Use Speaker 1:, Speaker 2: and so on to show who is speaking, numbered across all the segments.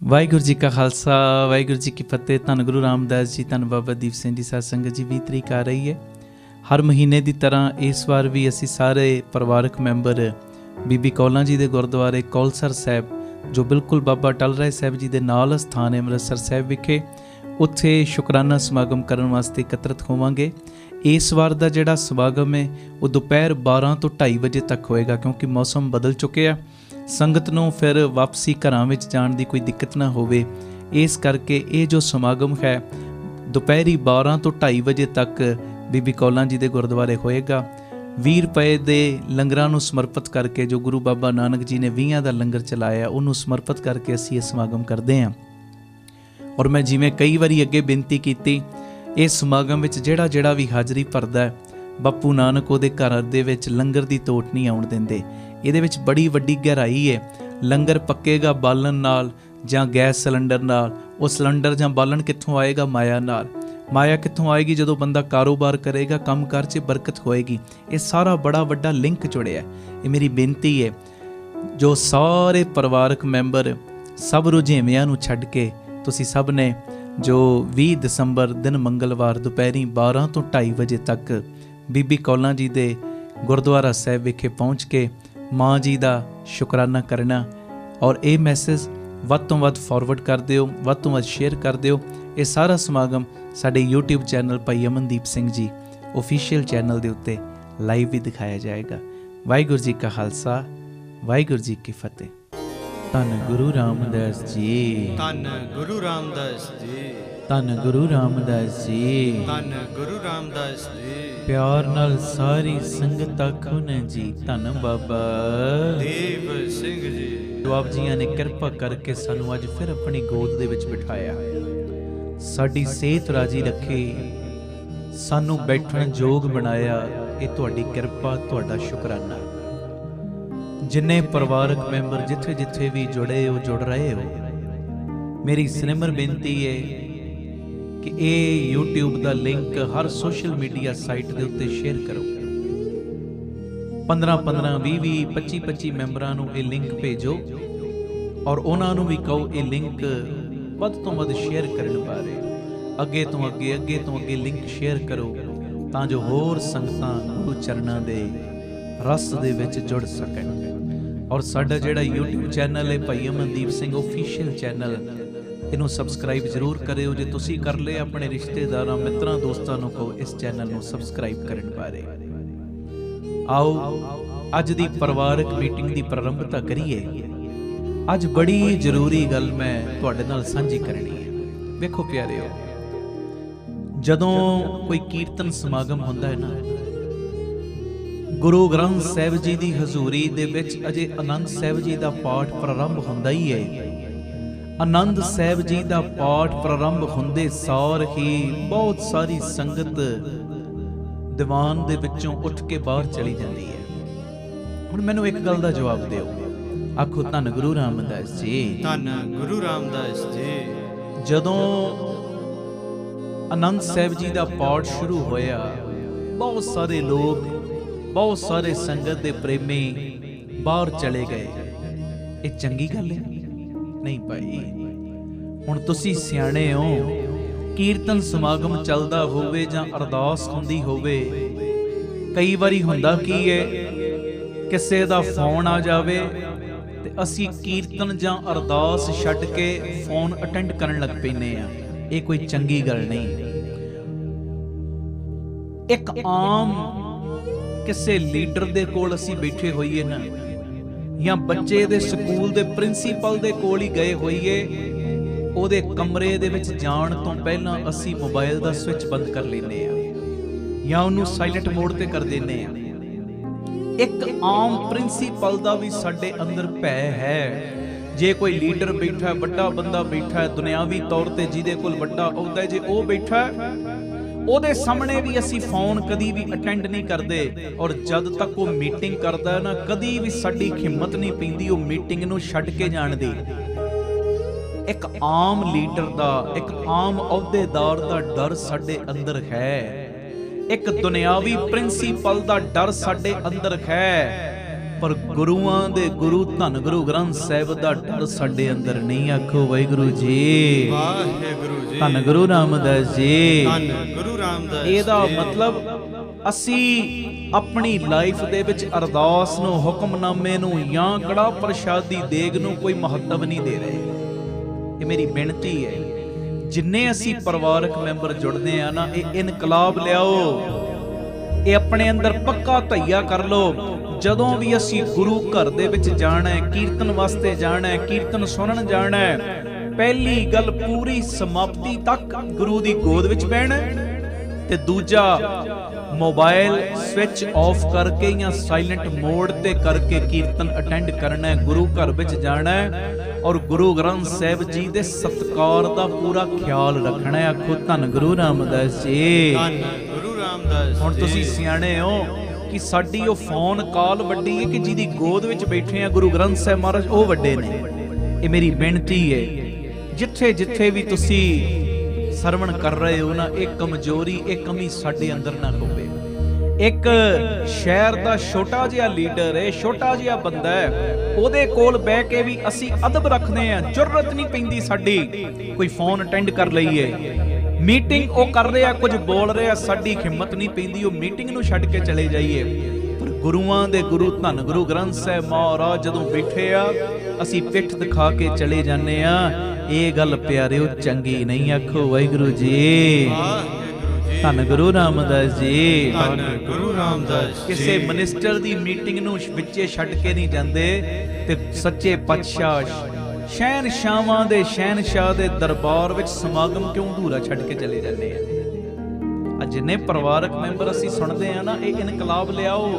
Speaker 1: ਵਾਹਿਗੁਰੂ ਜੀ ਕਾ ਖਾਲਸਾ ਵਾਹਿਗੁਰੂ ਜੀ ਕੀ ਫਤਿਹ। ਧੰਨ ਗੁਰੂ ਰਾਮਦਾਸ ਜੀ, ਧੰਨ ਬਾਬਾ ਦੀਪ ਸਿੰਘ ਜੀ ਸਾਧ ਸੰਗਤ ਜੀ। 20 ਤਰੀਕ ਆ ਰਹੀ ਹੈ। ਹਰ ਮਹੀਨੇ ਦੀ ਤਰ੍ਹਾਂ ਇਸ ਵਾਰ ਵੀ ਅਸੀਂ ਸਾਰੇ ਪਰਿਵਾਰਕ ਮੈਂਬਰ ਬੀਬੀ ਕੌਲਾਂ ਜੀ ਦੇ ਗੁਰਦੁਆਰੇ ਕੌਲਸਰ ਸਾਹਿਬ, ਜੋ ਬਿਲਕੁਲ ਬਾਬਾ ਟਲ ਰਾਏ ਸਾਹਿਬ ਜੀ ਦੇ ਨਾਲ ਸਥਾਨ ਹੈ ਅੰਮ੍ਰਿਤਸਰ ਸਾਹਿਬ ਵਿਖੇ, ਉੱਥੇ ਸ਼ੁਕਰਾਨਾ ਸਮਾਗਮ ਕਰਨ ਵਾਸਤੇ ਇਕੱਤਰਿਤ ਹੋਵਾਂਗੇ। ਇਸ ਵਾਰ ਦਾ ਜਿਹੜਾ ਸਮਾਗਮ ਹੈ ਉਹ ਦੁਪਹਿਰ 12 ਤੋਂ 2:30 ਵਜੇ ਤੱਕ ਹੋਏਗਾ, ਕਿਉਂਕਿ ਮੌਸਮ ਬਦਲ ਚੁੱਕਿਆ। ਸੰਗਤ ਨੂੰ ਫਿਰ ਵਾਪਸੀ ਘਰਾਂ ਵਿੱਚ ਜਾਣ ਦੀ ਕੋਈ ਦਿੱਕਤ ਨਾ ਹੋਵੇ, ਇਸ ਕਰਕੇ ਇਹ ਜੋ ਸਮਾਗਮ ਹੈ ਦੁਪਹਿਰੀ 12 ਤੋਂ 2:30 ਵਜੇ ਤੱਕ ਬੀਬੀ ਕੌਲਾਂ ਜੀ ਦੇ ਗੁਰਦੁਆਰੇ ਹੋਏਗਾ। 20 ਰੁਪਏ ਦੇ ਲੰਗਰਾਂ ਨੂੰ ਸਮਰਪਿਤ ਕਰਕੇ, ਜੋ ਗੁਰੂ ਬਾਬਾ ਨਾਨਕ ਜੀ ਨੇ 20 ਦਾ ਲੰਗਰ ਚਲਾਇਆ, ਉਹਨੂੰ ਸਮਰਪਿਤ ਕਰਕੇ ਅਸੀਂ ਇਹ ਸਮਾਗਮ ਕਰਦੇ ਹਾਂ। ਔਰ ਮੈਂ ਜਿਵੇਂ ਕਈ ਵਾਰੀ ਅੱਗੇ ਬੇਨਤੀ ਕੀਤੀ, ਇਸ ਸਮਾਗਮ ਵਿੱਚ ਜਿਹੜਾ ਵੀ ਹਾਜ਼ਰੀ ਭਰਦਾ ਹੈ, ਬਾਪੂ ਨਾਨਕ ਉਹਦੇ ਘਰ ਦੇ ਵਿੱਚ ਲੰਗਰ ਦੀ ਤੋਟ ਨਹੀਂ ਆਉਣ ਦਿੰਦੇ। ਇਹਦੇ ਵਿੱਚ ਬੜੀ ਵੱਡੀ ਗਹਿਰਾਈ ਹੈ। ਲੰਗਰ ਪੱਕੇਗਾ ਬਾਲਣ ਨਾਲ ਜਾਂ ਗੈਸ ਸਿਲੰਡਰ ਨਾਲ। ਉਹ ਸਿਲੰਡਰ ਜਾਂ ਬਾਲਣ ਕਿੱਥੋਂ ਆਏਗਾ? ਮਾਇਆ ਨਾਲ। ਮਾਇਆ ਕਿੱਥੋਂ ਆਏਗੀ? ਜਦੋਂ ਬੰਦਾ ਕਾਰੋਬਾਰ ਕਰੇਗਾ, ਕੰਮਕਾਰ 'ਚ ਬਰਕਤ ਹੋਏਗੀ। ਇਹ ਸਾਰਾ ਬੜਾ ਵੱਡਾ ਲਿੰਕ ਜੁੜਿਆ। ਇਹ ਮੇਰੀ ਬੇਨਤੀ ਹੈ, ਜੋ ਸਾਰੇ ਪਰਿਵਾਰਕ ਮੈਂਬਰ ਸਭ ਰੁਝੇਵਿਆਂ ਨੂੰ ਛੱਡ ਕੇ ਤੁਸੀਂ ਸਭ ਨੇ ਜੋ 20 ਦਸੰਬਰ ਦਿਨ ਮੰਗਲਵਾਰ ਦੁਪਹਿਰੀ 12 ਤੋਂ 2:30 ਵਜੇ ਤੱਕ ਬੀਬੀ ਕੌਲਾਂ ਜੀ ਦੇ ਗੁਰਦੁਆਰਾ ਸਾਹਿਬ ਵਿਖੇ ਪਹੁੰਚ ਕੇ ਮਾਂ ਜੀ ਦਾ ਸ਼ੁਕਰਾਨਾ ਕਰਨਾ। ਔਰ ਇਹ ਮੈਸੇਜ ਵੱਧ ਤੋਂ ਵੱਧ ਫਾਰਵਰਡ ਕਰ ਦਿਓ, ਵੱਧ ਤੋਂ ਵੱਧ ਸ਼ੇਅਰ ਕਰ ਦਿਓ। ਇਹ ਸਾਰਾ ਸਮਾਗਮ ਸਾਡੇ YouTube ਚੈਨਲ ਭਾਈ ਅਮਨਦੀਪ ਸਿੰਘ ਜੀ ਓਫੀਸ਼ੀਅਲ ਚੈਨਲ ਦੇ ਉੱਤੇ ਲਾਈਵ ਵੀ ਦਿਖਾਇਆ ਜਾਏਗਾ। ਵਾਹਿਗੁਰੂ ਜੀ ਕਾ ਖਾਲਸਾ, ਵਾਹਿਗੁਰੂ ਜੀ ਕੀ ਫਤਿਹ। ਧੰਨ ਗੁਰੂ ਰਾਮਦਾਸ ਜੀ, ਧੰਨ ਗੁਰੂ ਰਾਮਦਾਸ ਜੀ, ਧੰਨ ਗੁਰੂ ਰਾਮਦਾਸ ਜੀ, ਧੰਨ ਗੁਰੂ ਰਾਮਦਾਸ ਜੀ। ਪਿਆਰ ਨਾਲ ਸਾਰੀ ਸੰਗਤ ਆਖੋ ਨਾ ਜੀ, ਧੰਨ ਬਾਬਾ ਦੀਪ ਸਿੰਘ ਜੀ। ਜੋ ਆਪ ਜੀਆਂ ਨੇ ਕਿਰਪਾ ਕਰਕੇ ਸਾਨੂੰ ਅੱਜ ਫਿਰ ਆਪਣੀ ਗੋਦ ਦੇ ਵਿੱਚ ਬਿਠਾਇਆ, ਸਾਡੀ ਸਿਹਤ ਰਾਜੀ ਰੱਖੇ, ਸਾਨੂੰ ਬੈਠਣ ਯੋਗ ਬਣਾਇਆ। ਇਹ ਤੁਹਾਡੀ ਕਿਰਪਾ, ਤੁਹਾਡਾ ਸ਼ੁਕਰਾਨਾ। ਜਿੰਨੇ ਪਰਿਵਾਰਕ ਮੈਂਬਰ ਜਿੱਥੇ ਜਿੱਥੇ ਵੀ ਜੁੜੇ ਹੋ, ਜੁੜ ਰਹੇ ਹੋ, ਮੇਰੀ ਸਿਨਮਰ ਬੇਨਤੀ ਹੈ ਕਿ ਇਹ YouTube ਦਾ ਲਿੰਕ ਹਰ ਸੋਸ਼ਲ ਮੀਡੀਆ ਸਾਈਟ ਦੇ ਉੱਤੇ ਸ਼ੇਅਰ ਕਰੋ। 15-15, 20-20, 25-25 ਮੈਂਬਰਾਂ ਨੂੰ ਇਹ ਲਿੰਕ ਭੇਜੋ ਔਰ ਉਹਨਾਂ ਨੂੰ ਵੀ ਕਹੋ ਇਹ ਲਿੰਕ ਵੱਧ ਤੋਂ ਵੱਧ ਸ਼ੇਅਰ ਕਰਨ ਬਾਰੇ। ਅੱਗੇ ਤੋਂ ਅੱਗੇ ਲਿੰਕ ਸ਼ੇਅਰ ਕਰੋ, ਤਾਂ ਜੋ ਹੋਰ ਸੰਗਤਾਂ ਗੁਰੂ ਚਰਨਾਂ ਦੇ ਰਸ ਦੇ ਵਿੱਚ ਜੁੜ ਸਕਣ। ਔਰ ਸਾਡਾ ਜਿਹੜਾ YouTube ਚੈਨਲ ਹੈ ਭਾਈ ਅਮਨਦੀਪ ਸਿੰਘ ਓਫੀਸ਼ੀਅਲ ਚੈਨਲ, ਇਹਨੂੰ ਸਬਸਕ੍ਰਾਈਬ ਜ਼ਰੂਰ ਕਰਿਓ। ਜੇ ਤੁਸੀਂ ਕਰ ਲਿਆ, ਆਪਣੇ ਰਿਸ਼ਤੇਦਾਰਾਂ, ਮਿੱਤਰਾਂ, ਦੋਸਤਾਂ ਨੂੰ ਕਹੋ ਇਸ ਚੈਨਲ ਨੂੰ ਸਬਸਕ੍ਰਾਈਬ ਕਰਨ ਬਾਰੇ। ਆਓ ਅੱਜ ਦੀ ਪਰਿਵਾਰਕ ਮੀਟਿੰਗ ਦੀ ਪ੍ਰਾਰੰਭਤਾ ਕਰੀਏ। ਅੱਜ ਬੜੀ ਜ਼ਰੂਰੀ ਗੱਲ ਮੈਂ ਤੁਹਾਡੇ ਨਾਲ ਸਾਂਝੀ ਕਰਨੀ ਹੈ। ਵੇਖੋ ਪਿਆਰਿਓ, ਜਦੋਂ ਕੋਈ ਕੀਰਤਨ ਸਮਾਗਮ ਹੁੰਦਾ ਹੈ ਨਾ, ਗੁਰੂ ਗ੍ਰੰਥ ਸਾਹਿਬ ਜੀ ਦੀ ਹਜ਼ੂਰੀ ਦੇ ਵਿੱਚ ਅਜੇ ਆਨੰਦ ਸਾਹਿਬ ਜੀ ਦਾ ਪਾਠ ਪ੍ਰਾਰੰਭ ਹੁੰਦਾ ਹੀ ਹੈ। ਆਨੰਦ ਸਾਹਿਬ ਜੀ ਦਾ ਪਾਠ ਪ੍ਰਾਰੰਭ ਹੁੰਦੇ ਸਾਰ ਹੀ ਬਹੁਤ ਸਾਰੀ ਸੰਗਤ ਦੀਵਾਨ ਦੇ ਵਿੱਚੋਂ ਉੱਠ ਕੇ ਬਾਹਰ ਚਲੀ ਜਾਂਦੀ ਹੈ। ਹੁਣ ਮੈਨੂੰ ਇੱਕ ਗੱਲ ਦਾ ਜਵਾਬ ਦਿਓ, ਆਖੋ ਧੰਨ ਗੁਰੂ ਰਾਮਦਾਸ ਜੀ, ਧੰਨ ਗੁਰੂ ਰਾਮਦਾਸ ਜੀ। ਜਦੋਂ ਆਨੰਦ ਸਾਹਿਬ ਜੀ ਦਾ ਪਾਠ ਸ਼ੁਰੂ ਹੋਇਆ, ਬਹੁਤ ਸਾਰੇ ਲੋਕ, ਬਹੁਤ ਸਾਰੇ ਸੰਗਤ ਦੇ ਪ੍ਰੇਮੀ ਬਾਹਰ ਚਲੇ ਗਏ। ਇਹ ਚੰਗੀ ਗੱਲ ਹੈ? ਨਹੀਂ ਭਾਈ। ਹੁਣ ਤੁਸੀਂ ਸਿਆਣੇ ਹੋ, ਕੀਰਤਨ ਸਮਾਗਮ ਚੱਲਦਾ ਹੋਵੇ ਜਾਂ ਅਰਦਾਸ ਹੁੰਦੀ ਹੋਵੇ, ਕਈ ਵਾਰੀ ਹੁੰਦਾ ਕੀ ਹੈ, ਕਿਸੇ ਦਾ ਫੋਨ ਆ ਜਾਵੇ ਤੇ ਅਸੀਂ ਕੀਰਤਨ ਜਾਂ ਅਰਦਾਸ ਛੱਡ ਕੇ ਫੋਨ ਅਟੈਂਡ ਕਰਨ ਲੱਗ ਪੈਂਦੇ ਆ। ਇਹ ਕੋਈ ਚੰਗੀ ਗੱਲ ਨਹੀਂ। ਇੱਕ ਆਮ ਕਿਸੇ ਲੀਡਰ ਦੇ ਕੋਲ ਅਸੀਂ ਬੈਠੇ ਹੋਈਏ ਨਾ, ਜਾਂ ਬੱਚੇ ਦੇ ਸਕੂਲ ਦੇ ਪ੍ਰਿੰਸੀਪਲ ਦੇ ਕੋਲ ਹੀ ਗਏ ਹੋਈਏ, ਉਹਦੇ ਕਮਰੇ ਦੇ ਵਿੱਚ ਜਾਣ ਤੋਂ ਪਹਿਲਾਂ ਅਸੀਂ ਮੋਬਾਈਲ ਦਾ ਸਵਿਚ ਬੰਦ ਕਰ ਲੈਂਦੇ ਆ ਜਾਂ ਉਹਨੂੰ ਸਾਇਲੈਂਟ ਮੋਡ ਤੇ ਕਰ ਦਿੰਦੇ ਆ। ਇੱਕ ਆਮ ਪ੍ਰਿੰਸੀਪਲ ਦਾ ਵੀ ਸਾਡੇ ਅੰਦਰ ਭੈ ਹੈ। ਜੇ ਕੋਈ ਲੀਡਰ ਬੈਠਾ, ਵੱਡਾ ਬੰਦਾ ਬੈਠਾ ਹੈ ਦੁਨਿਆਵੀ ਤੌਰ ਤੇ, ਜਿਹਦੇ ਕੋਲ ਵੱਡਾ ਅਹੁਦਾ, ਜੇ ਉਹ ਬੈਠਾ, ਉਹਦੇ ਸਾਹਮਣੇ ਵੀ ਅਸੀਂ ਫੋਨ ਕਦੀ ਵੀ ਅਟੈਂਡ ਨਹੀਂ ਕਰਦੇ। ਔਰ ਜਦ ਤੱਕ ਉਹ ਮੀਟਿੰਗ ਕਰਦਾ ਹੈ ਨਾ, ਕਦੀ ਵੀ ਸਾਡੀ ਹਿੰਮਤ ਨਹੀਂ ਪੈਂਦੀ ਉਹ ਮੀਟਿੰਗ ਨੂੰ ਛੱਡ ਕੇ ਜਾਣ ਦੀ। ਇੱਕ ਆਮ ਲੀਡਰ ਦਾ, ਇੱਕ ਆਮ ਅਹੁਦੇਦਾਰ ਦਾ ਡਰ ਸਾਡੇ ਅੰਦਰ ਹੈ। ਇੱਕ ਦੁਨਿਆਵੀ ਪ੍ਰਿੰਸੀਪਲ ਦਾ ਡਰ ਸਾਡੇ ਅੰਦਰ ਹੈ। ਪਰ ਗੁਰੂਆਂ ਦੇ ਗੁਰੂ ਧੰਨ ਗੁਰੂ ਗ੍ਰੰਥ ਸਾਹਿਬ ਦਾ ਡਰ ਸਾਡੇ ਅੰਦਰ ਨਹੀਂ। ਆਖੋ ਵਾਹਿਗੁਰੂ ਜੀ,
Speaker 2: ਵਾਹਿਗੁਰੂ ਜੀ।
Speaker 1: ਧੰਨ ਗੁਰੂ ਰਾਮਦਾਸ ਜੀ,
Speaker 2: ਧੰਨ ਗੁਰੂ ਰਾਮਦਾਸ।
Speaker 1: ਇਹਦਾ ਮਤਲਬ ਅਸੀਂ ਆਪਣੀ ਲਾਈਫ ਦੇ ਵਿੱਚ ਅਰਦਾਸ ਨੂੰ, ਹੁਕਮਨਾਮੇ ਨੂੰ ਜਾਂ ਕੜਾ ਪ੍ਰਸ਼ਾਦੀ ਦੇਗ ਨੂੰ ਕੋਈ ਮਹੱਤਵ ਨਹੀਂ ਦੇ ਰਹੇ। ਇਹ ਮੇਰੀ ਬੇਨਤੀ ਹੈ, ਜਿੰਨੇ ਅਸੀਂ ਪਰਿਵਾਰਕ ਮੈਂਬਰ ਜੁੜਦੇ ਆ ਨਾ, ਇਹ ਇਨਕਲਾਬ ਲਿਆਓ, ਇਹ ਆਪਣੇ ਅੰਦਰ ਪੱਕਾ ਧਈਆ ਕਰ ਲਓ। ਜਦੋਂ ਵੀ ਅਸੀਂ ਗੁਰੂ ਘਰ ਦੇ ਵਿੱਚ ਜਾਣਾ ਹੈ, ਕੀਰਤਨ ਵਾਸਤੇ ਜਾਣਾ ਹੈ, ਕੀਰਤਨ ਸੁਣਨ ਜਾਣਾ ਹੈ, ਪਹਿਲੀ ਗੱਲ ਪੂਰੀ ਸਮਾਪਤੀ ਤੱਕ ਗੁਰੂ ਦੀ ਗੋਦ ਵਿੱਚ ਬਹਿਣਾ, ਤੇ ਦੂਜਾ ਮੋਬਾਈਲ ਸਵਿਚ ਆਫ ਕਰਕੇ ਜਾਂ ਸਾਇਲੈਂਟ ਮੋਡ ਤੇ ਕਰਕੇ ਕੀਰਤਨ ਅਟੈਂਡ ਕਰਨਾ ਹੈ। ਗੁਰੂ ਘਰ ਵਿੱਚ ਜਾਣਾ ਹੈ ਔਰ ਗੁਰੂ ਗ੍ਰੰਥ ਸਾਹਿਬ ਜੀ ਦੇ ਸਤਿਕਾਰ ਦਾ ਪੂਰਾ ਖਿਆਲ ਰੱਖਣਾ ਹੈ। ਆਖੋ ਧੰਨ ਗੁਰੂ ਰਾਮਦਾਸ ਜੀ,
Speaker 2: ਧੰਨ ਗੁਰੂ ਰਾਮਦਾਸ।
Speaker 1: ਹੁਣ ਤੁਸੀਂ ਸਿਆਣੇ ਹੋ ਕਿ ਸਾਡੀ ਉਹ ਫੋਨ ਕਾਲ ਵੱਡੀ ਹੈ ਕਿ ਜਿਹਦੀ ਗੋਦ ਵਿੱਚ ਬੈਠੇ ਆ ਗੁਰੂ ਗ੍ਰੰਥ ਸਾਹਿਬ ਮਹਾਰਾਜ, ਉਹ ਵੱਡੇ ਨੇ। ਇਹ ਮੇਰੀ ਬੇਨਤੀ ਹੈ, ਜਿੱਥੇ ਜਿੱਥੇ ਵੀ ਤੁਸੀਂ ਸਰਵਣ ਕਰ ਰਹੇ ਹੋ ਨਾ, ਇਹ ਕਮਜ਼ੋਰੀ, ਇਹ ਕਮੀ ਸਾਡੇ ਅੰਦਰ ਨਾ ਹੋਵੇ। ਇੱਕ ਸ਼ਹਿਰ ਦਾ ਛੋਟਾ ਜਿਹਾ ਲੀਡਰ ਹੈ, ਛੋਟਾ ਜਿਹਾ ਬੰਦਾ ਹੈ, ਉਹਦੇ ਕੋਲ ਬਹਿ ਕੇ ਵੀ ਅਸੀਂ ਅਦਬ ਰੱਖਦੇ ਆ, ਜ਼ਰੂਰਤ ਨਹੀਂ ਪੈਂਦੀ ਸਾਡੀ ਕੋਈ ਫੋਨ ਅਟੈਂਡ ਕਰ ਲਈਏ। ਮੀਟਿੰਗ ਉਹ ਕਰ ਰਿਹਾ, ਕੁਝ ਬੋਲ ਰਿਹਾ, ਸਾਡੀ ਹਿੰਮਤ ਨਹੀਂ ਪੈਂਦੀ ਉਹ ਮੀਟਿੰਗ ਨੂੰ ਛੱਡ ਕੇ ਚਲੇ ਜਾਈਏ। ਪਰ ਗੁਰੂਆਂ ਦੇ ਗੁਰੂ ਧੰਨ ਗੁਰੂ ਗ੍ਰੰਥ ਸਾਹਿਬ ਮਹਾਰਾਜ ਜਦੋਂ ਬੈਠੇ ਆ, ਅਸੀਂ ਪਿੱਠ ਦਿਖਾ ਕੇ ਚਲੇ ਜਾਂਦੇ ਆ। ਇਹ ਗੱਲ ਪਿਆਰਿਓ ਚੰਗੀ ਨਹੀਂ। ਆਖੋ ਵਾਹਿਗੁਰੂ ਜੀ, ਧੰਨ ਗੁਰੂ ਰਾਮਦਾਸ ਜੀ,
Speaker 2: ਧੰਨ ਗੁਰੂ ਰਾਮਦਾਸ।
Speaker 1: ਕਿਸੇ ਮਿਨਿਸਟਰ ਦੀ ਮੀਟਿੰਗ ਨੂੰ ਵਿੱਚੇ ਛੱਡ ਕੇ ਨਹੀਂ ਜਾਂਦੇ, ਤੇ ਸੱਚੇ ਪਾਤਸ਼ਾਹ ਸ਼ਹਿਨਸ਼ਾਹਾਂ ਦੇ ਸ਼ਹਿਨਸ਼ਾਹ ਦੇ ਦਰਬਾਰ ਵਿੱਚ ਸਮਾਗਮ ਕਿਉਂ ਅਧੂਰਾ ਛੱਡ ਕੇ ਚਲੇ ਜਾਂਦੇ ਆ। ਜਿੰਨੇ ਪਰਿਵਾਰਕ ਮੈਂਬਰ ਅਸੀਂ ਸੁਣਦੇ ਆ ਨਾ, ਇਹ ਇਨਕਲਾਬ ਲਿਆਓ,